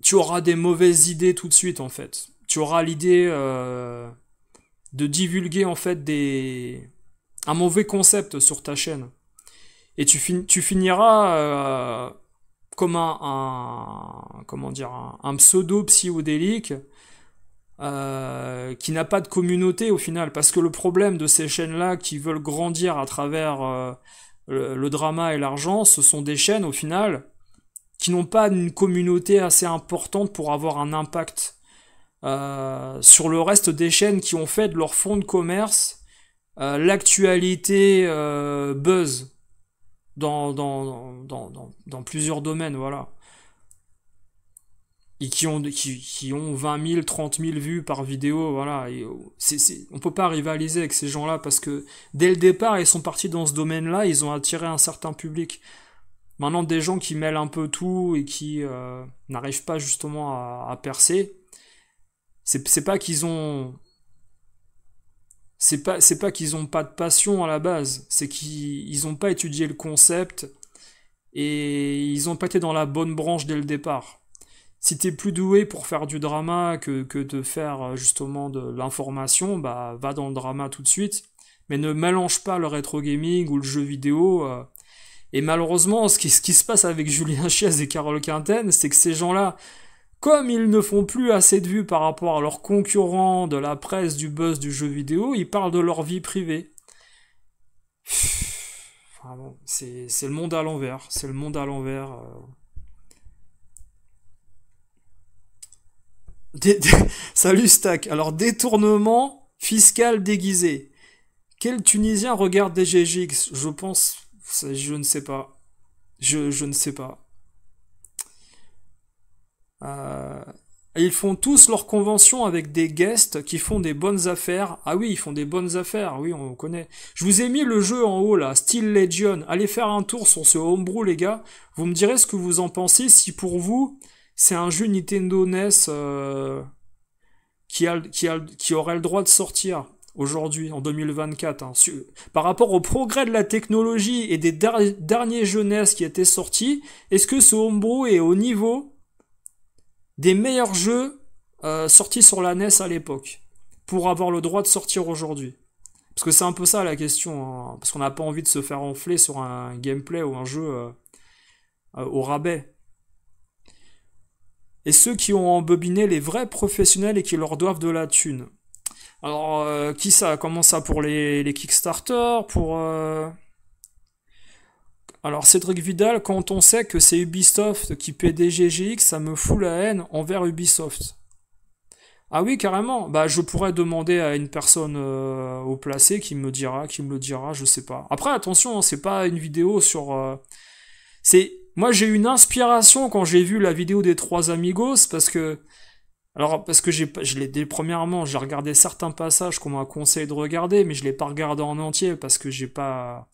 tu auras des mauvaises idées tout de suite, en fait. Tu auras l'idée de divulguer, en fait, un mauvais concept sur ta chaîne. Et tu finiras comme comment dire, un pseudo psychédélique qui n'a pas de communauté au final, parce que le problème de ces chaînes-là qui veulent grandir à travers le drama et l'argent, ce sont des chaînes, au final, qui n'ont pas une communauté assez importante pour avoir un impact sur le reste des chaînes qui ont fait de leur fonds de commerce l'actualité buzz dans plusieurs domaines, voilà. Et qui ont 20 000, 30 000 vues par vidéo, voilà. Et on peut pas rivaliser avec ces gens-là parce que dès le départ, ils sont partis dans ce domaine-là, ils ont attiré un certain public. Maintenant, des gens qui mêlent un peu tout et qui n'arrivent pas justement à percer, c'est pas qu'ils ont... C'est pas qu'ils ont pas de passion à la base, c'est qu'ils ont pas étudié le concept et ils ont pas été dans la bonne branche dès le départ. Si t'es plus doué pour faire du drama que de faire justement de l'information, bah va dans le drama tout de suite, mais ne mélange pas le rétro gaming ou le jeu vidéo. Et malheureusement, ce qui se passe avec Julien Chiez et Carole Quinten, c'est que ces gens-là, comme ils ne font plus assez de vues par rapport à leurs concurrents de la presse, du buzz, du jeu vidéo, ils parlent de leur vie privée. Enfin bon, c'est le monde à l'envers. C'est le monde à l'envers. Salut Stack. Alors, détournement fiscal déguisé. Quel Tunisien regarde des GGX? Je pense... Je ne sais pas. Je ne sais pas. Ils font tous leurs conventions avec des guests qui font des bonnes affaires. Ah oui, ils font des bonnes affaires, oui, on connaît. Je vous ai mis le jeu en haut là, Steel Legion. Allez faire un tour sur ce homebrew les gars. Vous me direz ce que vous en pensez, si pour vous c'est un jeu Nintendo NES qui aurait le droit de sortir aujourd'hui, en 2024. Hein. Par rapport au progrès de la technologie et des derniers jeux NES qui étaient sortis, est-ce que ce homebrew est au niveau des meilleurs jeux sortis sur la NES à l'époque, pour avoir le droit de sortir aujourd'hui? Parce que c'est un peu ça la question, hein, parce qu'on n'a pas envie de se faire enfler sur un gameplay ou un jeu au rabais. Et ceux qui ont embobiné les vrais professionnels et qui leur doivent de la thune. Alors, qui ça? Comment ça? Pour les Kickstarter? Pour... Alors, Cédric Vidal, quand on sait que c'est Ubisoft qui paie des GGX, ça me fout la haine envers Ubisoft. Ah oui, carrément. Bah, je pourrais demander à une personne au placé qui me le dira, je sais pas. Après, attention, hein, c'est pas une vidéo sur... Moi, j'ai eu une inspiration quand j'ai vu la vidéo des 3 Amigos, parce que premièrement, j'ai regardé certains passages qu'on m'a conseillé de regarder, mais je l'ai pas regardé en entier, parce que j'ai pas...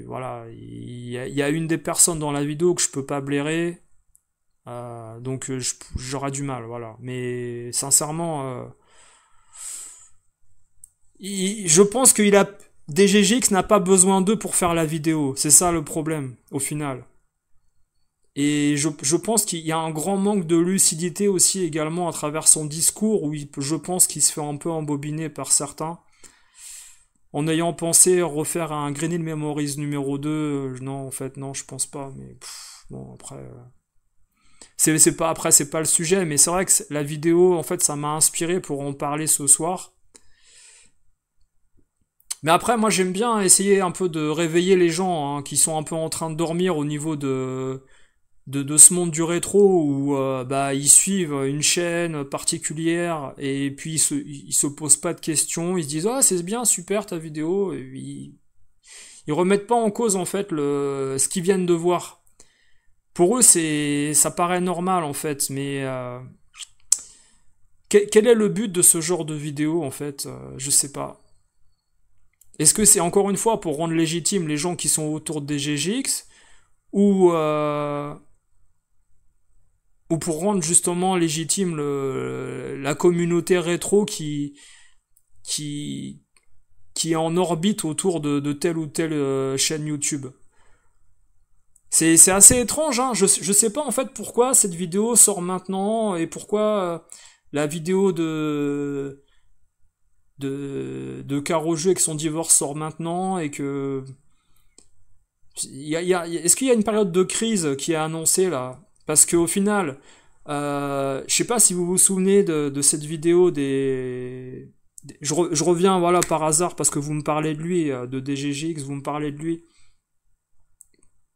voilà, il y a une des personnes dans la vidéo que je peux pas blairer, donc j'aurais du mal, voilà. Mais sincèrement, je pense qu'il a DGGX n'a pas besoin d'eux pour faire la vidéo, c'est ça le problème au final. Et je pense qu'il y a un grand manque de lucidité aussi également à travers son discours, où je pense qu'il se fait un peu embobiner par certains. En ayant pensé refaire un Grenade Memories numéro 2, non, en fait, non, je pense pas, mais bon, après... c'est pas le sujet, mais c'est vrai que la vidéo, en fait, ça m'a inspiré pour en parler ce soir. Mais après, moi, j'aime bien essayer un peu de réveiller les gens, hein, qui sont un peu en train de dormir au niveau de ce monde du rétro, où ils suivent une chaîne particulière et puis ils se posent pas de questions, ils se disent ah c'est bien, super ta vidéo, et ils remettent pas en cause en fait ce qu'ils viennent de voir. Pour eux ça paraît normal en fait, mais quel est le but de ce genre de vidéo en fait? Je sais pas. Est-ce que c'est encore une fois pour rendre légitime les gens qui sont autour des GGX, ou pour rendre justement légitime la communauté rétro qui est en orbite autour de telle ou telle chaîne YouTube? C'est assez étrange, hein. Je sais pas en fait pourquoi cette vidéo sort maintenant, et pourquoi la vidéo de Caro Jeu avec son divorce sort maintenant, et que... Est-ce qu'il y a une période de crise qui est annoncée là? Parce qu'au final, je sais pas si vous vous souvenez de cette vidéo des Je reviens, voilà, par hasard, parce que vous me parlez de lui, de DGGX, vous me parlez de lui,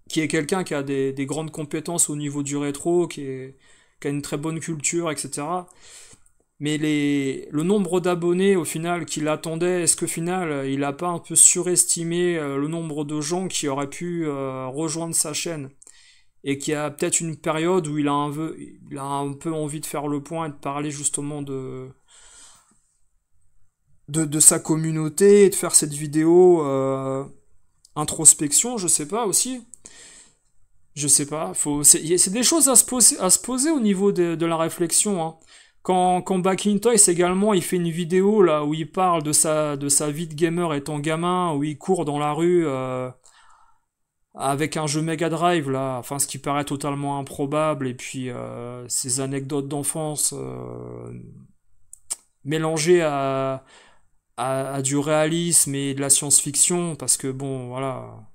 qui est quelqu'un qui a des grandes compétences au niveau du rétro, qui a une très bonne culture, etc. Mais le nombre d'abonnés, au final, qu'il attendait, est-ce qu'au final, il a pas un peu surestimé le nombre de gens qui auraient pu rejoindre sa chaîne? Et qui a peut-être une période où il a un peu envie de faire le point et de parler justement de sa communauté et de faire cette vidéo introspection, je sais pas aussi. Je sais pas, c'est des choses à se poser au niveau de la réflexion, hein. Quand Backintosh également, il fait une vidéo là où il parle de sa vie de gamer étant gamin, où il court dans la rue avec un jeu Mega Drive là, enfin ce qui paraît totalement improbable, et puis ses anecdotes d'enfance mélangées à du réalisme et de la science-fiction, parce que bon, voilà.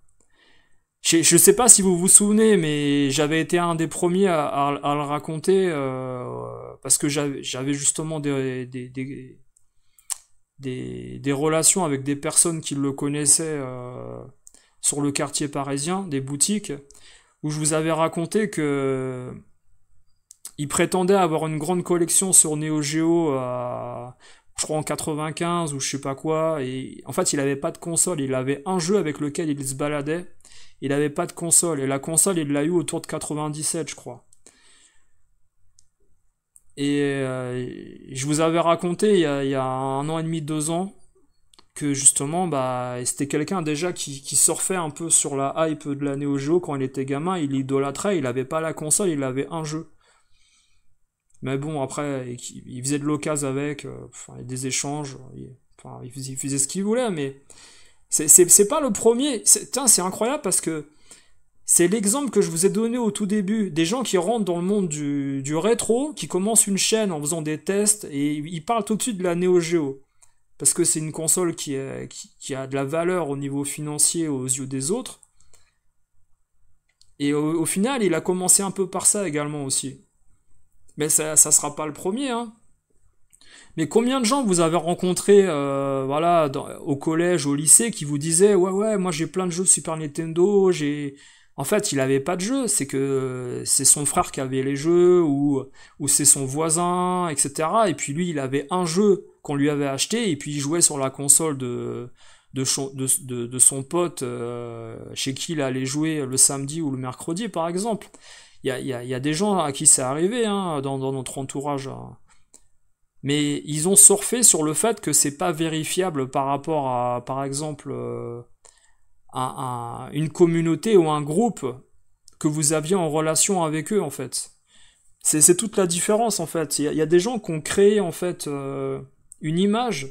Je sais pas si vous vous souvenez, mais j'avais été un des premiers à le raconter, parce que j'avais justement des relations avec des personnes qui le connaissaient sur le quartier parisien, des boutiques, où je vous avais raconté que il prétendait avoir une grande collection sur Neo Geo, je crois en 95 ou je sais pas quoi, et en fait il avait pas de console, il avait un jeu avec lequel il se baladait, il avait pas de console, et la console il l'a eu autour de 97 je crois. Et je vous avais raconté il y a 1 an et demi, 2 ans, que justement bah c'était quelqu'un déjà qui surfait un peu sur la hype de la Neo Geo quand il était gamin, il idolâtrait, il avait pas la console, il avait un jeu. Mais bon, après, il faisait de l'occasion avec, enfin, des échanges, enfin, il faisait ce qu'il voulait, mais c'est pas le premier. Tiens, c'est incroyable parce que c'est l'exemple que je vous ai donné au tout début, des gens qui rentrent dans le monde du rétro, qui commencent une chaîne en faisant des tests, et ils parlent tout de suite de la Neo Geo. Parce que c'est une console qui a de la valeur au niveau financier aux yeux des autres. Et au final, il a commencé un peu par ça également aussi. Mais ça sera pas le premier, hein. Mais combien de gens vous avez rencontrés, voilà, au collège, au lycée, qui vous disaient, ouais, moi j'ai plein de jeux Super Nintendo, En fait, il avait pas de jeux, c'est que c'est son frère qui avait les jeux, ou c'est son voisin, etc. Et puis lui, il avait un jeu qu'on lui avait acheté, et puis il jouait sur la console de son pote, chez qui il allait jouer le samedi ou le mercredi, par exemple. Il y a des gens à qui c'est arrivé, hein, dans notre entourage, hein. Mais ils ont surfé sur le fait que c'est pas vérifiable par rapport à, par exemple, une communauté ou un groupe que vous aviez en relation avec eux, en fait. C'est toute la différence, en fait. Il y a des gens qui ont créé, en fait, une image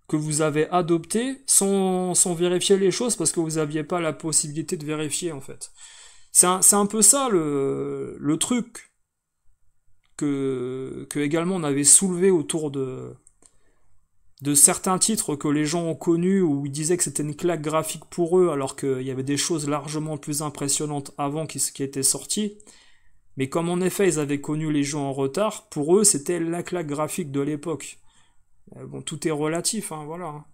que vous avez adoptée sans vérifier les choses, parce que vous n'aviez pas la possibilité de vérifier, en fait. C'est un peu ça le truc que également on avait soulevé autour de certains titres que les gens ont connus, où ils disaient que c'était une claque graphique pour eux, alors qu'il y avait des choses largement plus impressionnantes avant qui étaient sorties. Mais comme en effet ils avaient connu les jeux en retard, pour eux c'était la claque graphique de l'époque. Bon, tout est relatif, hein, voilà.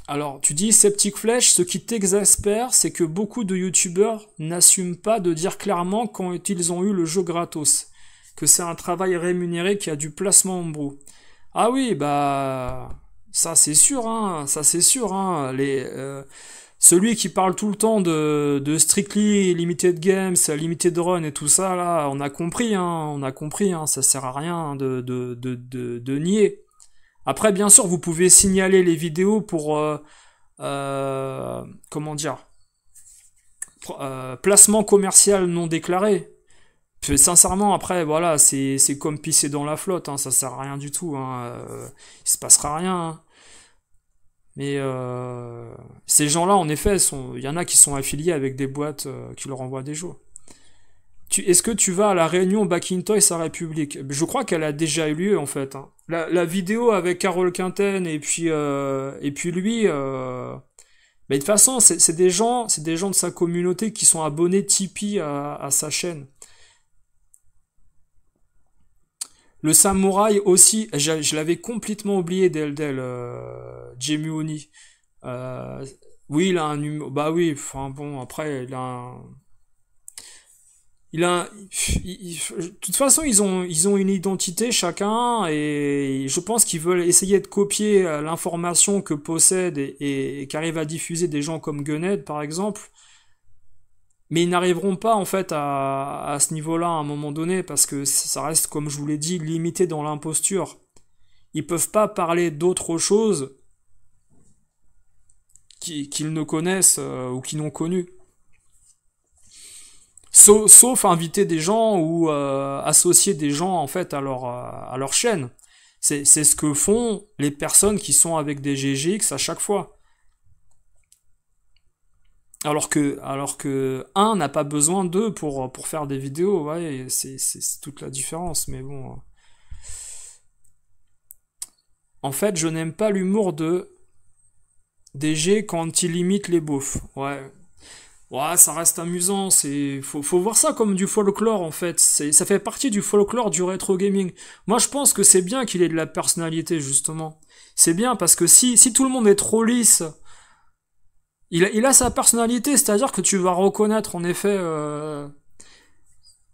Alors, tu dis, Sceptic Flèche, ce qui t'exaspère, c'est que beaucoup de youtubeurs n'assument pas de dire clairement quand ils ont eu le jeu gratos, que c'est un travail rémunéré qui a du placement homebrew. Ah oui, bah, ça c'est sûr, hein, celui qui parle tout le temps de Strictly Limited Games, Limited Run et tout ça, là, on a compris, hein, ça sert à rien de nier. Après, bien sûr, vous pouvez signaler les vidéos pour, comment dire, placement commercial non déclaré. Puis, sincèrement, après, voilà, c'est comme pisser dans la flotte, hein, ça sert à rien du tout, hein, il se passera rien, hein. Mais ces gens-là, en effet, il y en a qui sont affiliés avec des boîtes qui leur envoient des jeux. Est-ce que tu vas à la réunion Backintosh à République? Je crois qu'elle a déjà eu lieu, en fait, hein. La vidéo avec Carole Quinten et puis lui, mais de toute façon, c'est des gens de sa communauté qui sont abonnés Tipeee à sa chaîne. Le samouraï aussi, je l'avais complètement oublié Jamie Oni. Euh, oui, il a un numéro. Bah oui, enfin bon, après, de toute façon, ils ont une identité chacun et je pense qu'ils veulent essayer de copier l'information que possèdent et qu'arrivent à diffuser des gens comme Gunhead, par exemple. Mais ils n'arriveront pas, en fait, à ce niveau-là à un moment donné parce que ça reste, comme je vous l'ai dit, limité dans l'imposture. Ils peuvent pas parler d'autre chose qu'ils ne connaissent ou qu'ils n'ont connu. Sauf inviter des gens ou associer des gens en fait à leur chaîne. C'est ce que font les personnes qui sont avec des GGX à chaque fois. Alors que un n'a pas besoin d'eux pour faire des vidéos, ouais, c'est toute la différence. Mais bon, en fait, je n'aime pas l'humour de DG quand il imite les beaufs. Ouais. Ouais, ça reste amusant, faut voir ça comme du folklore en fait, ça fait partie du folklore du rétro gaming. Moi je pense que c'est bien qu'il ait de la personnalité justement. C'est bien parce que si tout le monde est trop lisse, il a sa personnalité, c'est-à-dire que tu vas reconnaître en effet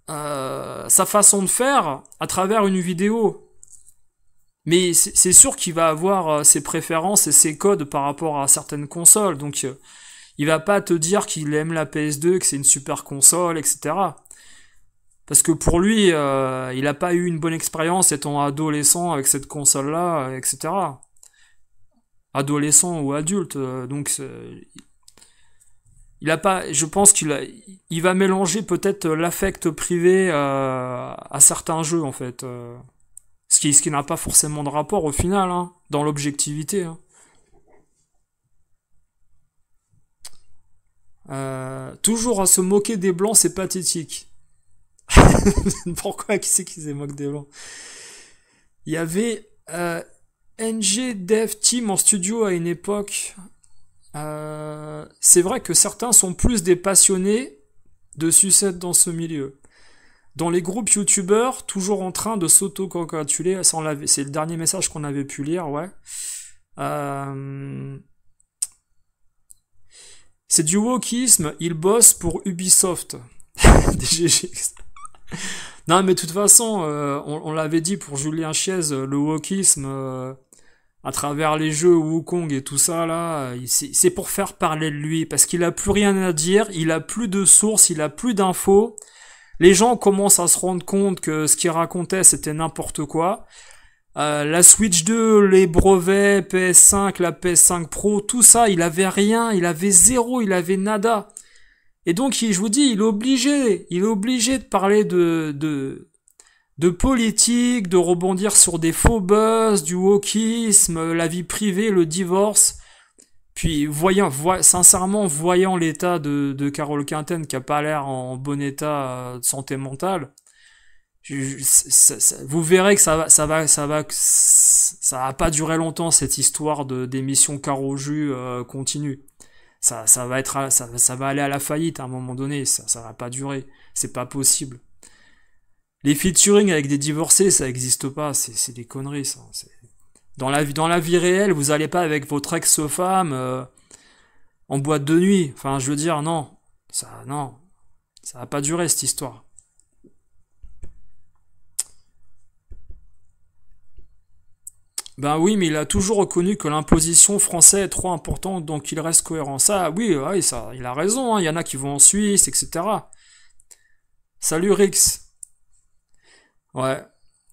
sa façon de faire à travers une vidéo. Mais c'est sûr qu'il va avoir ses préférences et ses codes par rapport à certaines consoles, donc il va pas te dire qu'il aime la PS2, que c'est une super console, etc. Parce que pour lui, il a pas eu une bonne expérience étant adolescent avec cette console-là, etc. Adolescent ou adulte, donc il a pas. Je pense il va mélanger peut-être l'affect privé à certains jeux en fait, ce qui n'a pas forcément de rapport au final, hein, dans l'objectivité. Hein. Toujours à se moquer des blancs, c'est pathétique. Pourquoi qui c'est qui se moque des blancs? Il y avait NG Dev Team en studio à une époque. C'est vrai que certains sont plus des passionnés de sucette dans ce milieu. Dans les groupes youtubeurs, toujours en train de s'auto-congratuler, c'est le dernier message qu'on avait pu lire, ouais. C'est du wokisme, il bosse pour Ubisoft. Des GGX. Non, mais de toute façon, on l'avait dit pour Julien Chiez, le wokisme, à travers les jeux Wukong et tout ça, là, c'est pour faire parler de lui, parce qu'il a plus rien à dire, il a plus de sources, il a plus d'infos. Les gens commencent à se rendre compte que ce qu'il racontait, c'était n'importe quoi. La Switch 2, les brevets, PS5, la PS5 Pro, tout ça, il avait rien, il avait zéro, il avait nada. Et donc, je vous dis, il est obligé de parler de politique, de rebondir sur des faux buzz, du wokisme, la vie privée, le divorce. Puis, sincèrement, voyant l'état de Carole Quinten, qui a pas l'air en bon état de santé mentale, vous verrez que ça va pas durer longtemps cette histoire d'émission Caro Jus continue. Ça va aller à la faillite à un moment donné. Ça va pas durer. C'est pas possible. Les featuring avec des divorcés, ça existe pas. C'est des conneries, ça. Dans la vie réelle, vous allez pas avec votre ex-femme en boîte de nuit. Enfin, je veux dire, non, ça va pas durer cette histoire. Ben oui, mais il a toujours reconnu que l'imposition française est trop importante, donc il reste cohérent. Ça, oui, ouais, ça, il a raison, hein. Il y en a qui vont en Suisse, etc. Salut Rix. Ouais.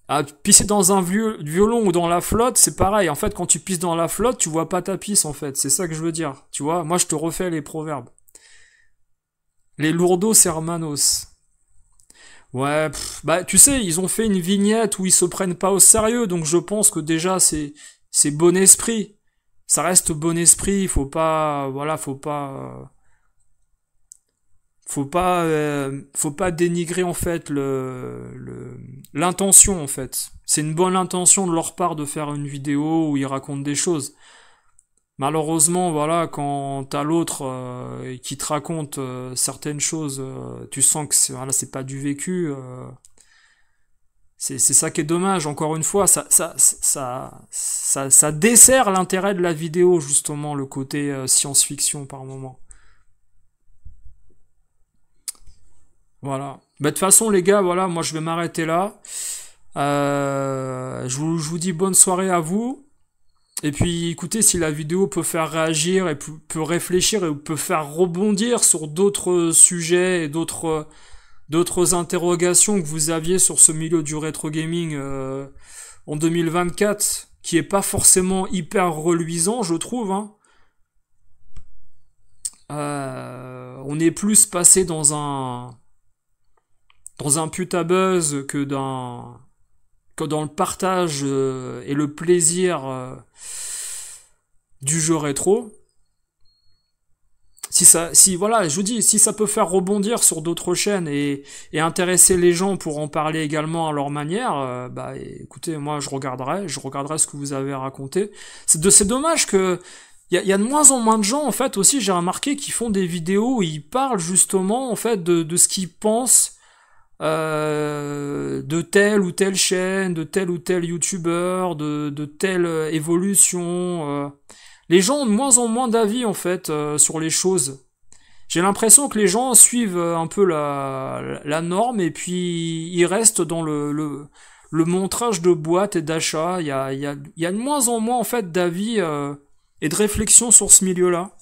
Ah, pisser dans un violon ou dans la flotte, c'est pareil. En fait, quand tu pisses dans la flotte, tu vois pas ta pisse, en fait. C'est ça que je veux dire. Tu vois, moi, je te refais les proverbes. Les lourdos hermanos. Ouais, bah tu sais, ils ont fait une vignette où ils se prennent pas au sérieux, donc je pense que déjà c'est bon esprit. Ça reste bon esprit, faut pas faut pas dénigrer en fait l'intention en fait. C'est une bonne intention de leur part de faire une vidéo où ils racontent des choses. Malheureusement, voilà, quand t'as l'autre qui te raconte certaines choses, tu sens que c'est pas du vécu. C'est ça qui est dommage, encore une fois, ça dessert l'intérêt de la vidéo, justement, le côté science-fiction par moment. Voilà. Bah, de toute façon, les gars, voilà, moi je vais m'arrêter là. Je vous dis bonne soirée à vous. Et puis, écoutez, si la vidéo peut faire réagir et peut réfléchir et peut faire rebondir sur d'autres sujets et d'autres interrogations que vous aviez sur ce milieu du rétro gaming en 2024, qui est pas forcément hyper reluisant, je trouve. Hein. On est plus passé dans un putabuzz que dans le partage et le plaisir du jeu rétro. Voilà, je vous dis, si ça peut faire rebondir sur d'autres chaînes et intéresser les gens pour en parler également à leur manière, bah écoutez, moi je regarderai ce que vous avez raconté. C'est dommage que il y a de moins en moins de gens, en fait, aussi, j'ai remarqué, qui font des vidéos où ils parlent justement, en fait, de ce qu'ils pensent de telle ou telle chaîne, de tel ou tel youtubeur, de telle évolution. Les gens ont de moins en moins d'avis, en fait, sur les choses. J'ai l'impression que les gens suivent un peu la norme et puis ils restent dans le montrage de boîtes et d'achats. Il y a de moins en moins, en fait, d'avis et de réflexion sur ce milieu-là.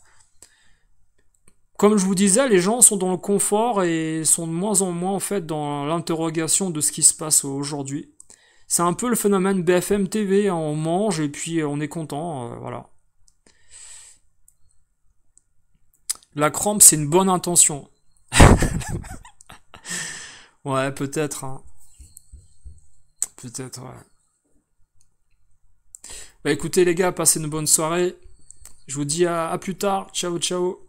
Comme je vous disais, les gens sont dans le confort et sont de moins en moins, en fait, dans l'interrogation de ce qui se passe aujourd'hui. C'est un peu le phénomène BFM TV, hein, on mange et puis on est content, voilà. La crampe, c'est une bonne intention. Ouais, peut-être, hein. Peut-être, ouais. Bah écoutez les gars, passez une bonne soirée. Je vous dis à plus tard. Ciao, ciao.